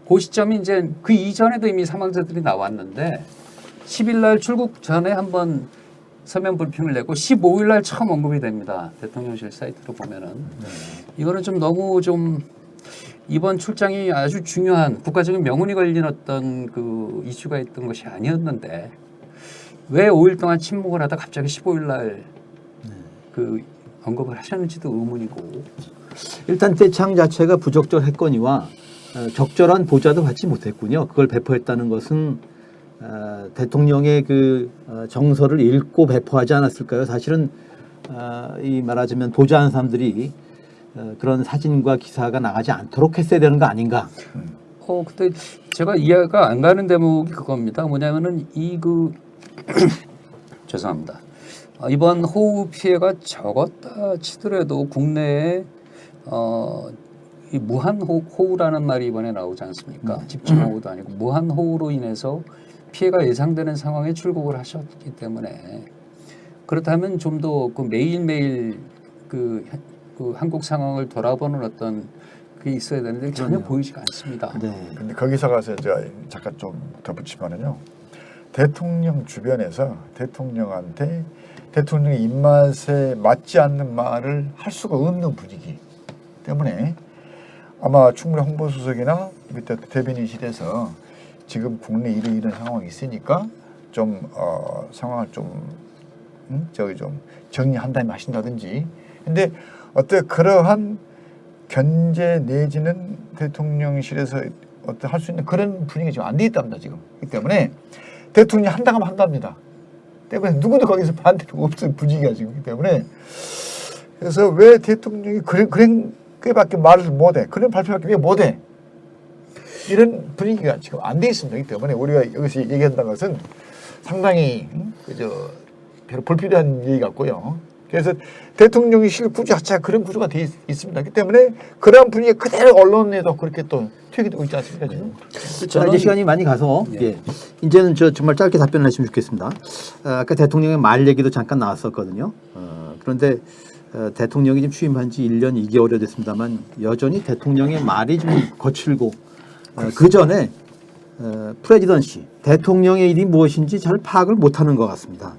그 시점이 이제 그 이전에도 이미 사망자들이 나왔는데 10일 날 출국 전에 한번 서면 브리핑을 내고 15일 날 처음 언급이 됩니다. 대통령실 사이트로 보면은 이거는 좀 너무 좀 이번 출장이 아주 중요한 국가적인 명운이 걸린 어떤 그 이슈가 있던 것이 아니었는데 왜 5일 동안 침묵을 하다 갑자기 15일 날 그 언급을 하셨는지도 의문이고. 일단 떼창 자체가 부적절했거니와 적절한 보좌도 받지 못했군요. 그걸 배포했다는 것은 대통령의 그 정서를 읽고 배포하지 않았을까요? 사실은 이 말하자면 보좌한 사람들이 그런 사진과 기사가 나가지 않도록 했어야 되는 거 아닌가? 근데 제가 이해가 안 가는 대목이 그겁니다. 뭐냐면은 죄송합니다. 이번 호우 피해가 적었다 치더라도 국내에 이 무한 호우라는 말이 이번에 나오지 않습니까? 집중 호우도 아니고 무한 호우로 인해서 피해가 예상되는 상황에 출국을 하셨기 때문에 그렇다면 좀 더 그 매일매일 그 한국 상황을 돌아보는 어떤 그게 있어야 되는데 전혀 보이지가 않습니다. 네. 근데 거기서 가서 제가 잠깐 좀 덧붙이면은요. 대통령 주변에서 대통령한테 대통령의 입맛에 맞지 않는 말을 할 수가 없는 분위기 때문에 아마 충분히 홍보수석이나 밑에 대변인실에서 지금 국내 이런 상황이 있으니까 좀 상황을 좀 좀 정리한 다음에 하신다든지. 근데 어때 그러한 견제 내지는 대통령실에서 어떤 할 수 있는 그런 분위기가 지금 안 돼 있답니다 지금. 그렇기 때문에 대통령이 한다고 하면 한답니다. 때문에 누구도 거기서 반대가 없는 분위기가 지금 있기 때문에 그래서 왜 대통령이 그런 게밖에 말을 못해 그런 발표밖에 왜 못해 이런 분위기가 지금 안 돼 있습니다. 그렇기 때문에 우리가 여기서 얘기한다는 것은 상당히 별로 불필요한 얘기 같고요. 그래서 대통령실 구조 자체가 그런 구조가 돼 있습니다. 그렇기 때문에 그런 분위기 그대로 언론에도 그렇게 또 투영되고 있지 않습니까 지금? 자, 이제 시간이 많이 가서 이제는 정말 짧게 답변을 하시면 좋겠습니다. 아까 대통령의 말 얘기도 잠깐 나왔었거든요. 그런데 대통령이 지금 취임한 지 1년 2개월이 됐습니다만 여전히 대통령의 말이 좀 거칠고 그 전에 프레지던시 대통령의 일이 무엇인지 잘 파악을 못하는 것 같습니다.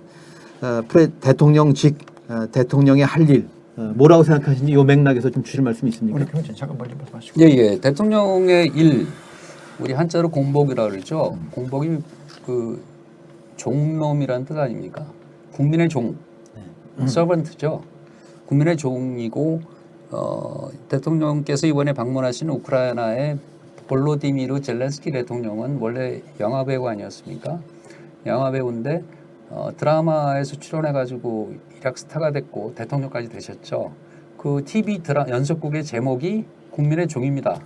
대통령직 대통령의 할 일 뭐라고 생각하시는지 이 맥락에서 좀 주실 말씀 있습니까? 우리 평진 잠깐 먼저 말씀하시고. 예. 대통령의 일 우리 한자로 공복이라 그러죠. 공복이 그 종놈이라는 뜻 아닙니까? 국민의 종, 서번트죠. 국민의 종이고 대통령께서 이번에 방문하신 우크라이나의 볼로디미르 젤렌스키 대통령은 원래 영화배우 아니었습니까? 영화배우인데 드라마에서 출연해가지고 일약 스타가 됐고 대통령까지 되셨죠. 그 TV 연속극의 제목이 국민의 종입니다.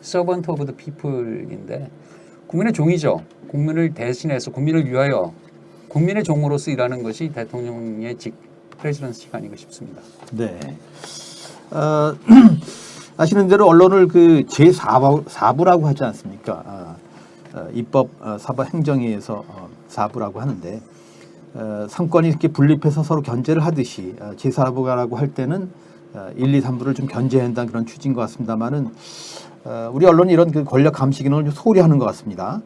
Servant of the People인데 국민의 종이죠. 국민을 대신해서 국민을 위하여 국민의 종으로서 일하는 것이 대통령의 프레지던시가 아닌가 싶습니다. 네. 아시는 대로 언론을 그 제4부라고 하지 않습니까? 입법, 사법, 행정위에서 4부라고 하는데 상권이 이렇게 분립해서 서로 견제를 하듯이 제4부라고 할 때는 1, 2, 3부를 좀 견제한다는 그런 취지인 것 같습니다만은 우리 언론이 이런 그 권력 감시 기능을 좀 소홀히 하는 것 같습니다.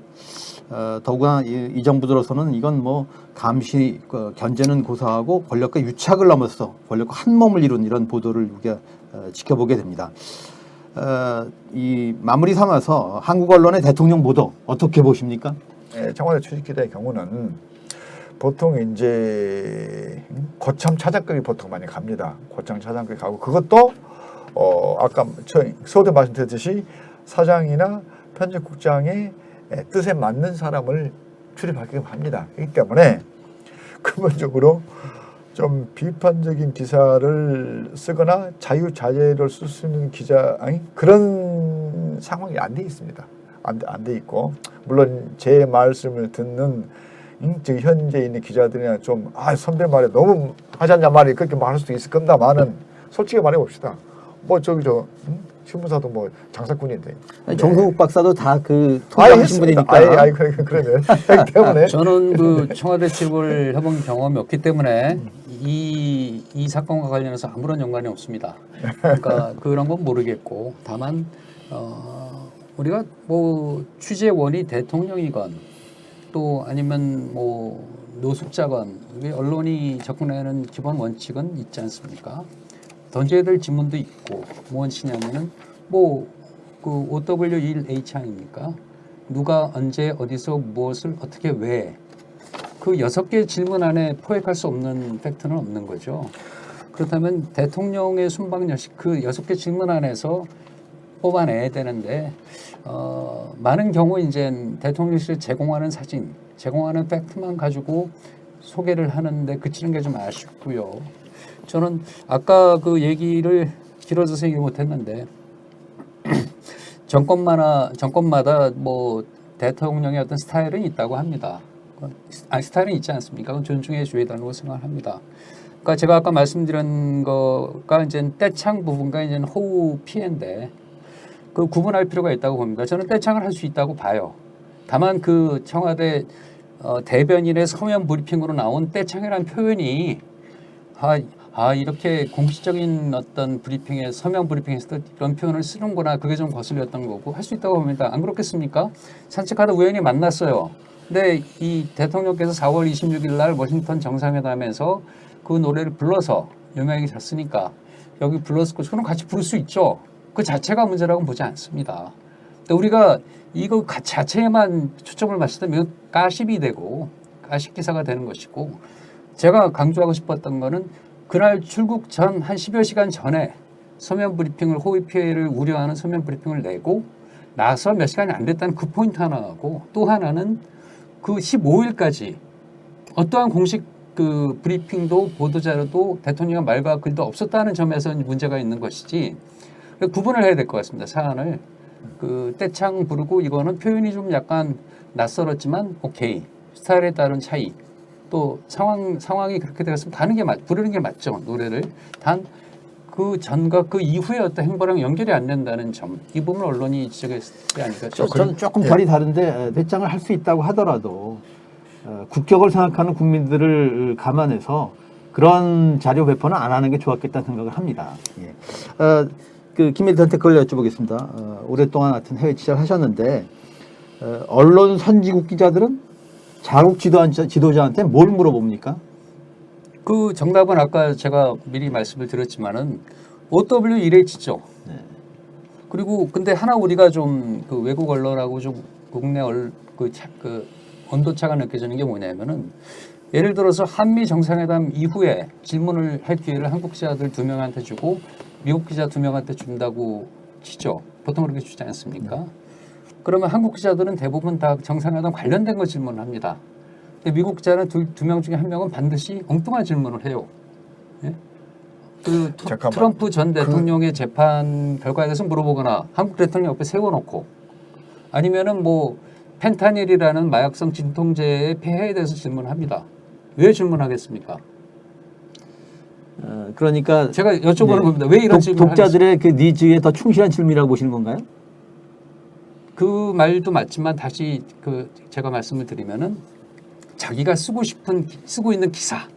더구나 이 정부 들어서는 이건 뭐 감시 견제는 고사하고 권력과 유착을 넘어서 권력과 한 몸을 이룬 이런 보도를 우리가 지켜보게 됩니다. 이 마무리 삼아서 한국 언론의 대통령 보도 어떻게 보십니까? 청와대 출입기자의 경우는 보통 이제 고참 차장급이 보통 많이 갑니다. 고참 차장급이 가고 그것도 아까 서두에 말씀드렸듯이 사장이나 편집국장의 뜻에 맞는 사람을 출입하게끔 합니다. 그렇기 때문에 근본적으로 좀 비판적인 기사를 쓰거나 자유자재를 쓸 수 있는 기자 그런 상황이 안 돼 있습니다. 안 돼 있고 물론 제 말씀을 듣는 지금 현재 있는 기자들이나 좀 선배 말에 너무 하지 않냐 말이 그렇게 말할 수도 있을 겁니다만은 솔직히 말해 봅시다. 뭐 신문사도 뭐 장사꾼인데. 정성욱 박사도 다 그 통장하신 분이니까. 그러네. 그렇기 때문에 저는 그 청와대 출입을 해본 경험이 없기 때문에 이 사건과 관련해서 아무런 연관이 없습니다. 그러니까 그런 건 모르겠고 다만 우리가 뭐 취재원이 대통령이건 또 아니면 뭐 노숙자건 우리 언론이 접근하는 기본 원칙은 있지 않습니까? 던져야 될 질문도 있고 무엇이냐면은 뭐 그 OW1H 아닙니까? 누가 언제 어디서 무엇을 어떻게 왜 그 6개 질문 안에 포획할 수 없는 팩트는 없는 거죠. 그렇다면 대통령의 순방여식 그 6개 질문 안에서 뽑아내야 되는데 많은 경우 이제 대통령실에 제공하는 사진, 제공하는 팩트만 가지고 소개를 하는데 그치는 게 좀 아쉽고요. 저는 아까 그 얘기를 길어져서 얘기 못했는데 정권마다 뭐 대통령의 어떤 스타일은 있다고 합니다. 아니 스타일은 있지 않습니까? 그건 존중해 줘야 된다고 생각합니다. 그러니까 제가 아까 말씀드린 거가 이제 떼창 부분과 이제 호우 피해인데 그 구분할 필요가 있다고 봅니다. 저는 떼창을 할 수 있다고 봐요. 다만 그 청와대 대변인의 서면 브리핑으로 나온 떼창이라는 표현이 이렇게 공식적인 어떤 브리핑에 서면 브리핑에서도 이런 표현을 쓰는구나 그게 좀 거슬렸던 거고 할 수 있다고 봅니다. 안 그렇겠습니까? 산책하다 우연히 만났어요. 근데 이 대통령께서 4월 26일 날 워싱턴 정상회담에서 그 노래를 불러서 유명해졌으니까 여기 불렀을 거 저는 같이 부를 수 있죠. 그 자체가 문제라고 보지 않습니다. 근데 우리가 이거 자체에만 초점을 맞추면 가십이 되고 가십 기사가 되는 것이고 제가 강조하고 싶었던 거는 그날 출국 전 한 10여 시간 전에 서면 브리핑을 호위 피해를 우려하는 서면 브리핑을 내고 나서 몇 시간이 안 됐다는 그 포인트 하나하고 또 하나는 그 15일까지 어떠한 공식 그 브리핑도 보도자료도 대통령의 말과 글도 없었다는 점에서 문제가 있는 것이지 구분을 해야 될 것 같습니다. 사안을 그 떼창 부르고 이거는 표현이 좀 약간 낯설었지만 오케이 스타일에 따른 차이 또 상황이 그렇게 되었으면 부르는 게 맞죠 노래를 단 그 전과 그 이후의 어떤 행보랑 연결이 안 된다는 점 이 부분 언론이 지적했지 않을까 저는 조금 결이 다른데 떼창을 할 수 있다고 하더라도 국격을 생각하는 국민들을 감안해서 그런 자료 배포는 안 하는 게 좋았겠다는 생각을 합니다. 예. 그 김일태한테 그걸 여쭤보겠습니다. 오랫동안 하여튼 해외 취재를 하셨는데 언론 선지국 기자들은 자국 지도자한테 뭘 물어봅니까? 그 정답은 아까 제가 미리 말씀을 드렸지만은 OW1H죠. 네. 그리고 근데 하나 우리가 좀 그 외국 언론하고 좀 국내 그 온도차가 느껴지는 게 뭐냐면은 예를 들어서 한미 정상회담 이후에 질문을 할 기회를 한국 기자들 2명한테 주고 미국 기자 2명한테 준다고 치죠. 보통 그렇게 주지 않습니까? 그러면 한국 기자들은 대부분 다 정상회담 관련된 거 질문합니다. 근데 미국 기자는 두 명 중에 한 명은 반드시 엉뚱한 질문을 해요. 예? 그 트럼프 전 대통령의 재판 결과에 대해서 물어보거나 한국 대통령 옆에 세워놓고 아니면은 뭐 펜타닐이라는 마약성 진통제의 폐해에 대해서 질문합니다. 왜 질문하겠습니까? 그러니까 제가 여쭤보는 겁니다. 왜 이런 질문을 독자들의 그 니즈에 더 충실한 질문이라고 보시는 건가요? 그 말도 맞지만 다시 그 제가 말씀을 드리면은 자기가 쓰고 있는 기사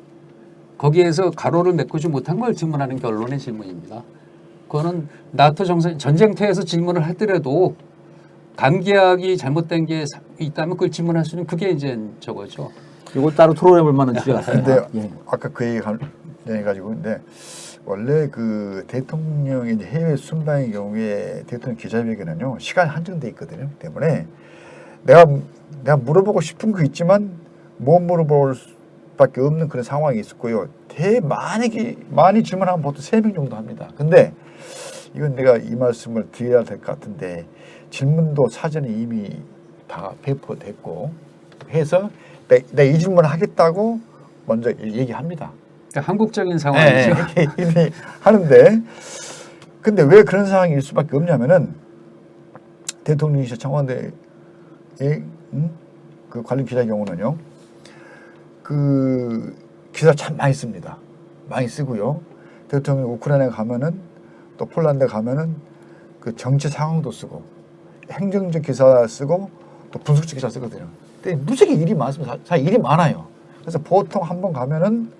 거기에서 가로를 메꾸지 못한 걸 질문하는 게 언론의 질문입니다. 그거는 나토 전쟁터에서 질문을 하더라도 감기약이 잘못된 게 있다면 그걸 질문할 수 있는 그게 이제 저거죠. 이걸 따로 토론해볼 만한 주제 같습니다. 근데 아까 그 얘기 해가지고 근데 원래 그 대통령의 이제 해외 순방의 경우에 대통령 기자회견은요 시간이 한정돼 있거든요. 때문에 내가 물어보고 싶은 거 있지만 못 물어볼 수밖에 없는 그런 상황이 있었고요. 많이 질문하면 보통 3명 정도 합니다. 근데 이건 내가 이 말씀을 드려야 될 것 같은데 질문도 사전에 이미 다 배포됐고 해서 내가 이 질문을 하겠다고 먼저 얘기합니다. 그러니까 한국적인 상황이죠. 네, 이미 하는데 근데 왜 그런 상황일 수밖에 없냐면은 대통령실 청와대의 그 관련 기자의 경우는요. 그 기사 참 많이 씁니다. 많이 쓰고요. 대통령이 우크라이나 가면은 또 폴란드 가면은 그 정치 상황도 쓰고 행정적 기사 쓰고 또 분석적 기사 쓰거든요. 근데 무지하게 일이 많습니다. 일이 많아요. 그래서 보통 한번 가면은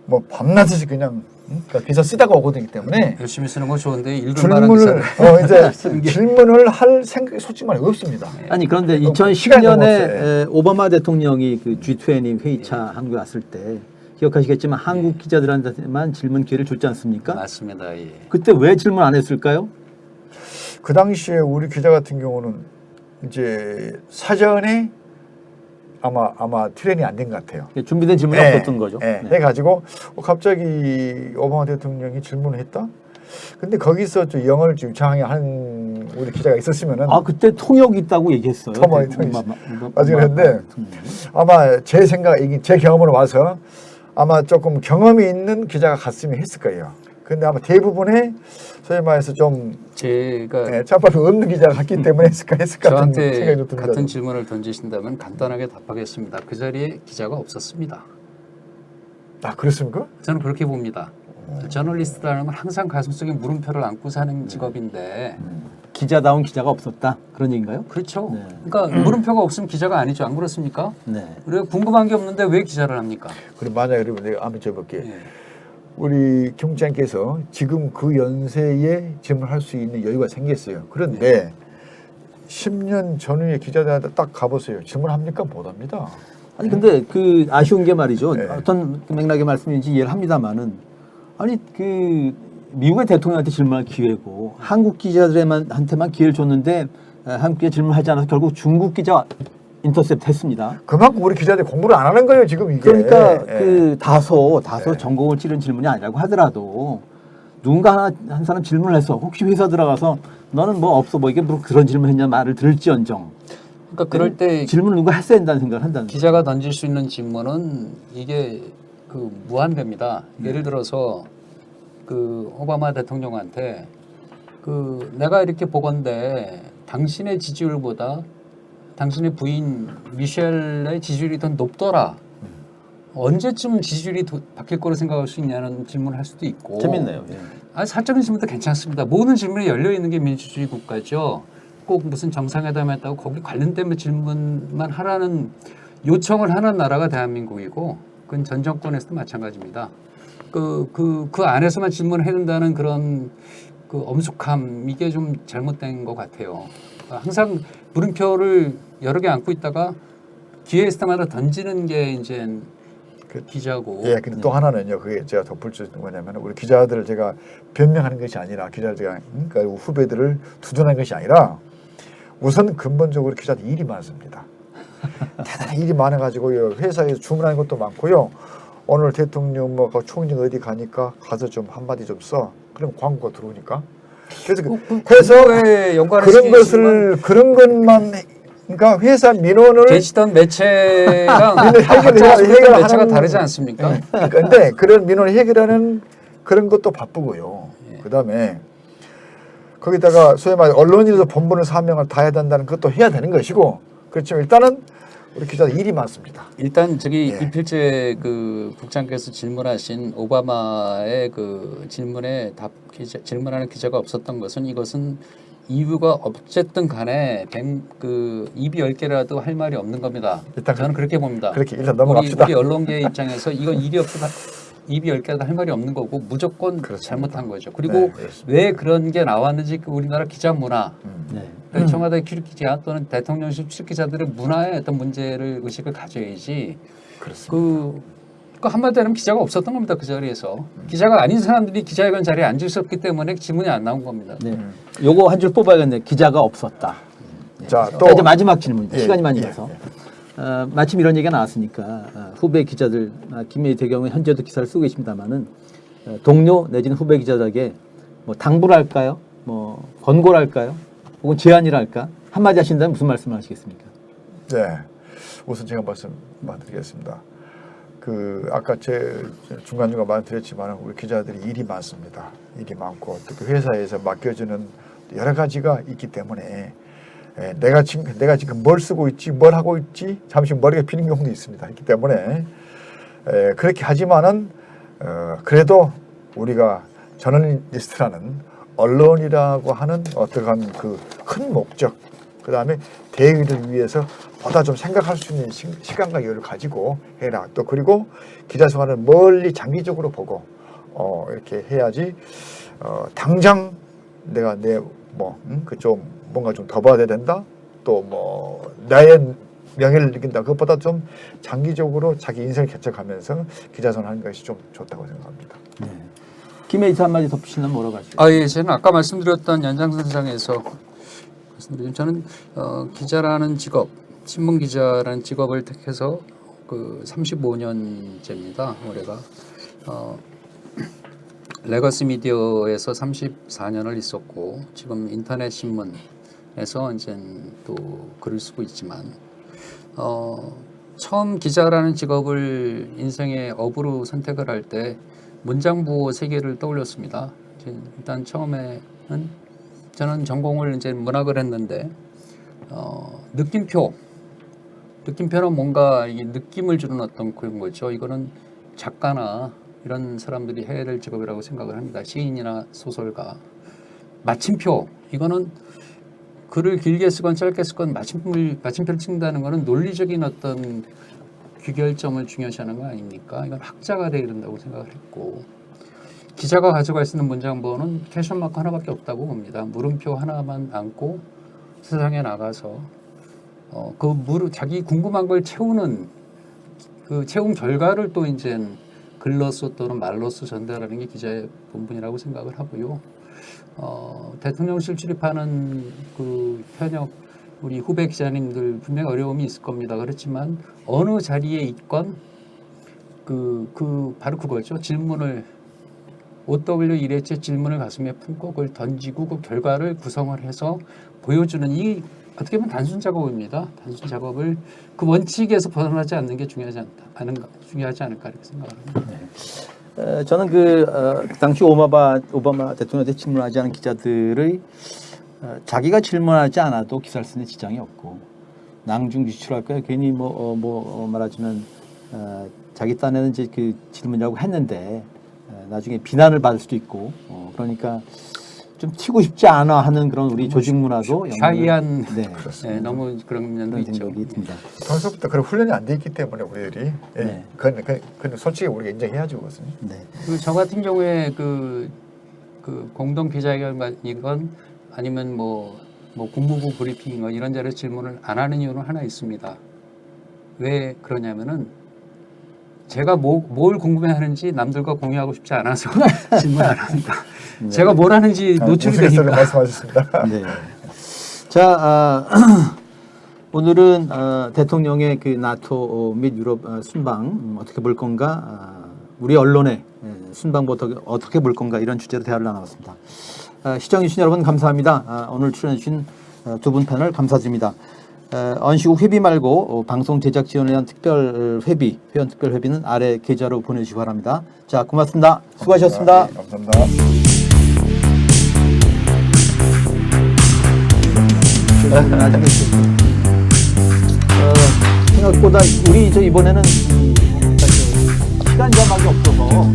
뭐 밤낮이 그냥 그러니까 기사 쓰다가 오거든요. 때문에 열심히 쓰는 건 좋은데 읽을 만한 질문을 기사를 이제 질문을 할 생각이 솔직히 말해 없습니다. 아니 그런데 시간이 너무 2010년에 오바마 대통령이 그 G20 회의차 한국에 왔을 때 기억하시겠지만 한국 기자들한테만 질문 기회를 줬지 않습니까? 맞습니다. 예. 그때 왜 질문 안 했을까요? 그 당시에 우리 기자 같은 경우는 이제 사전에 아마 트레이닝이 안 된 것 같아요. 준비된 질문이 없었던 거죠. 네. 네. 해가지고 갑자기 오바마 대통령이 질문을 했다. 근데 거기서 좀 영어를 좀 유창하게 하는 우리 기자가 있었으면은 아 그때 통역이 있다고 얘기했어요. 통역이 나중에 했는데 아마 제 생각, 이게 제 경험으로 와서 아마 조금 경험이 있는 기자가 갔으면 했을 거예요. 근데 아마 대부분의 소위 말해서 좀 제가 짬밥이 없는 기자가 갔기 때문에 했을 것 같은 저한테 생각이 좀 듭니다. 같은 질문을 던지신다면 간단하게 답하겠습니다. 그 자리에 기자가 없었습니다. 아, 그렇습니까? 저는 그렇게 봅니다. 저널리스트라는 건 항상 가슴속에 물음표를 안고 사는 직업인데 기자다운 기자가 없었다 그런 얘기인가요? 그렇죠. 네. 그러니까 물음표가 없으면 기자가 아니죠. 안 그렇습니까? 네. 우리가 궁금한 게 없는데 왜 기자를 합니까? 그럼 만약에 여러분 내가 한번 여쭤볼게. 예. 우리 경장께서 지금 그 연세에 질문할 수 있는 여유가 생겼어요. 그런데 10년 전후에 기자들한테 딱 가보세요. 질문합니까? 못합니다. 아니 근데 그 아쉬운 게 말이죠. 네. 어떤 맥락의 말씀인지 이해를 합니다만은 아니 그 미국의 대통령한테 질문할 기회고 한국 기자들한테만 기회를 줬는데 한국 기자 질문하지 않아서 결국 중국 기자 인터셉트 했습니다. 그만큼 우리 기자들이 공부를 안 하는 거예요, 지금 이게. 그러니까 예. 그 다소 네. 전공을 찌른 질문이 아니라고 하더라도 누군가 한 사람 질문을 해서 혹시 회사 들어가서 너는 뭐 없어 뭐 이게 뭐 그런 질문했냐 말을 들을지언정. 그러니까 그럴 때 질문을 누가 했어야 된다는 생각을 한다는 거죠. 기자가 던질 수 있는 질문은 이게 그 무한대입니다. 예를 들어서 그 오바마 대통령한테 그 내가 이렇게 보건대 당신의 지지율보다 당신의 부인 미셸의 지지율이 더 높더라. 언제쯤 지지율이 바뀔 거로 생각할 수 있냐는 질문을 할 수도 있고. 재밌네요. 예. 아니, 사적인 질문도 괜찮습니다. 모든 질문이 열려 있는 게 민주주의 국가죠. 꼭 무슨 정상회담 했다고 거기 관련된 질문만 하라는 요청을 하는 나라가 대한민국이고 그건 전 정권에서도 마찬가지입니다. 그 안에서만 질문을 해야 된다는 그런 그 엄숙함 이게 좀 잘못된 것 같아요. 항상 물음표를 여러 개 안고 있다가 기회 있을 때마다 던지는 게 이제 그 기자고. 예, 근데 또 하나는요. 그게 제가 덧붙일 수 있는 뭐냐면 우리 기자들을 제가 변명하는 것이 아니라 기자들 제가 그러니까 후배들을 두둔하는 것이 아니라 우선 근본적으로 기자들 일이 많습니다. 대단히 일이 많아가지고요. 회사에서 주문하는 것도 많고요. 오늘 대통령 뭐 총리 어디 가니까 가서 좀 한마디 좀 써. 그럼 광고가 들어오니까. 그래서 그거에 연관을 그런 시키지만 것을 그런 것만 그러니까 회사 민원을 계시던 매체랑 해결을 매체가 하는- 다르지 않습니까? 그런데 그런 민원을 해결하는 그런 것도 바쁘고요. 그다음에 거기다가 소위 말해 언론인으로서 본분을 사명을 다해야 된다는 것도 해야 되는 것이고 그렇지만 일단은 우리 기자들 일이 많습니다. 일단 저기 예. 이필재 그 국장께서 질문하신 오바마의 그 질문에 질문하는 기자가 없었던 것은 이것은 이유가 어쨌든 간에 그 입이 10개라도 할 말이 없는 겁니다. 일단 저는 그렇게 봅니다. 그렇게 일단 넘어갑시다. 우리 언론계 입장에서 이건 입이 10개라도 할 말이 없는 거고 무조건 그렇습니다. 잘못한 거죠. 네, 그리고 그렇습니다. 왜 그런 게 나왔는지 그 우리나라 기자 문화 네. 청와대 출입기자 또는 대통령실 출입기자들의 문화에 어떤 문제를 의식을 가져야지 그렇습니다. 그 한마디로 하면 기자가 없었던 겁니다. 그 자리에서 기자가 아닌 사람들이 기자회견 자리에 앉아 있었기 때문에 질문이 안 나온 겁니다. 네. 요거 한 줄 뽑아야겠네. 기자가 없었다. 자, 또 또 이제 마지막 질문입니다. 예, 시간이 많이 예, 가서. 마침 이런 얘기가 나왔으니까 후배 기자들 김혜희 대경은 현재도 기사를 쓰고 계십니다만은 동료 내지는 후배 기자들에게 뭐 당부를 할까요? 뭐 권고를 할까요? 혹은 제안이랄까? 한마디 하신다면 무슨 말씀을 하시겠습니까? 네. 우선 제가 말씀드리겠습니다. 그 아까 제 중간중간 말씀드렸지만 우리 기자들이 일이 많습니다. 일이 많고 특히 회사에서 맡겨주는 여러 가지가 있기 때문에 내가 지금 뭘 쓰고 있지, 뭘 하고 있지 잠시 머리가 비는 경우도 있습니다. 있기 때문에 그렇게 하지만은 그래도 우리가 저널리스트라는 언론이라고 하는 어떠한 그 큰 목적, 그 다음에 대의를 위해서 보다 좀 생각할 수 있는 시간과 여유를 가지고 해라. 또 그리고 기자 생활을 멀리 장기적으로 보고 이렇게 해야지 당장 내가 그 좀 뭔가 좀 더 봐야 된다. 또 뭐 나의 명예를 느낀다. 그것보다 좀 장기적으로 자기 인생을 개척하면서 기자선 하는 것이 좀 좋다고 생각합니다. 네. 김혜지 한마디 덧붙이면 뭐라고 하시죠? 예, 저는 아까 말씀드렸던 연장선상에서 말씀드리면 저는 기자라는 직업, 신문 기자라는 직업을 택해서 그 35년째입니다. 올해가 레거시 미디어에서 34년을 있었고 지금 인터넷 신문에서 이제 또 글을 쓰고 있지만 처음 기자라는 직업을 인생의 업으로 선택을 할 때 문장부호 세 개를 떠올렸습니다. 일단 처음에는 저는 전공을 이제 문학을 했는데 느낌표는 뭔가 이 느낌을 주는 어떤 그런 거죠. 이거는 작가나 이런 사람들이 해야 될 직업이라고 생각을 합니다. 시인이나 소설가. 마침표, 이거는 글을 길게 쓰건 짧게 쓰건 마침표를 찍는다는 것은 논리적인 어떤 귀결점을 중요시하는 거 아닙니까? 이건 학자가 돼야 된다고 생각을 했고, 기자가 가져갈 수 있는 문장보는 퀘션마크 하나밖에 없다고 봅니다. 물음표 하나만 안고 세상에 나가서 자기 궁금한 걸 채우는 그 채움 결과를 또 이제 글로써 또는 말로써 전달하는 게 기자의 본분이라고 생각을 하고요. 대통령실 출입하는 그 현역 우리 후배 기자님들 분명히 어려움이 있을 겁니다. 그렇지만 어느 자리에 있건 바로 그거죠. 질문을 OW1회째 질문을 가슴에 품고 그걸 던지고 그 결과를 구성을 해서 보여주는 이 어떻게 보면 단순 작업입니다. 단순 작업을 그 원칙에서 벗어나지 않는 게 중요하지 않을까 이렇게 생각을 합니다. 네. 저는 그 당시 오바마 대통령한테 질문하지 않은 기자들의 자기가 질문하지 않아도 기사를 쓰는 지장이 없고 낭중지출할 거야. 괜히 말하자면 자기 딴에는 이제 그 질문이라고 했는데 나중에 비난을 받을 수도 있고 그러니까 좀 튀고 싶지 않아 하는 그런 우리 조직 문화도 샤이한 네, 너무 그런 면도 있죠. 생각이 듭니다. 평소부터 그런 훈련이 안 돼 있기 때문에 우리들이 그건 솔직히 우리가 인정해야죠 그것은. 네. 저 같은 경우에 그 공동 기자회견이건 아니면 뭐 국무부 브리핑이건 이런 자리에서 질문을 안 하는 이유는 하나 있습니다. 왜 그러냐면은 제가 뭘 궁금해하는지 남들과 공유하고 싶지 않아서 질문 안 합니다. 네. 제가 뭘 하는지 노출이 되니까. 말씀하셨습니다. 네. 자, 오늘은 대통령의 그 나토 및 유럽 순방 어떻게 볼 건가, 우리 언론의 순방부터 어떻게 볼 건가 이런 주제로 대화를 나눠봤습니다. 시청해주신 여러분 감사합니다. 오늘 출연해주신 두 분 패널 감사드립니다. 언시국 회비 말고 방송 제작 지원에 대한 회원 특별 회비는 아래 계좌로 보내주시기 바랍니다. 자, 고맙습니다. 수고하셨습니다. 네, 감사합니다. 생각보다 우리 이번에는 시간 제한밖에 없어서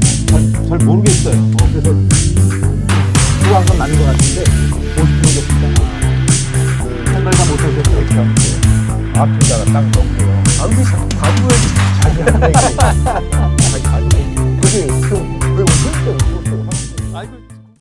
잘 모르겠어요.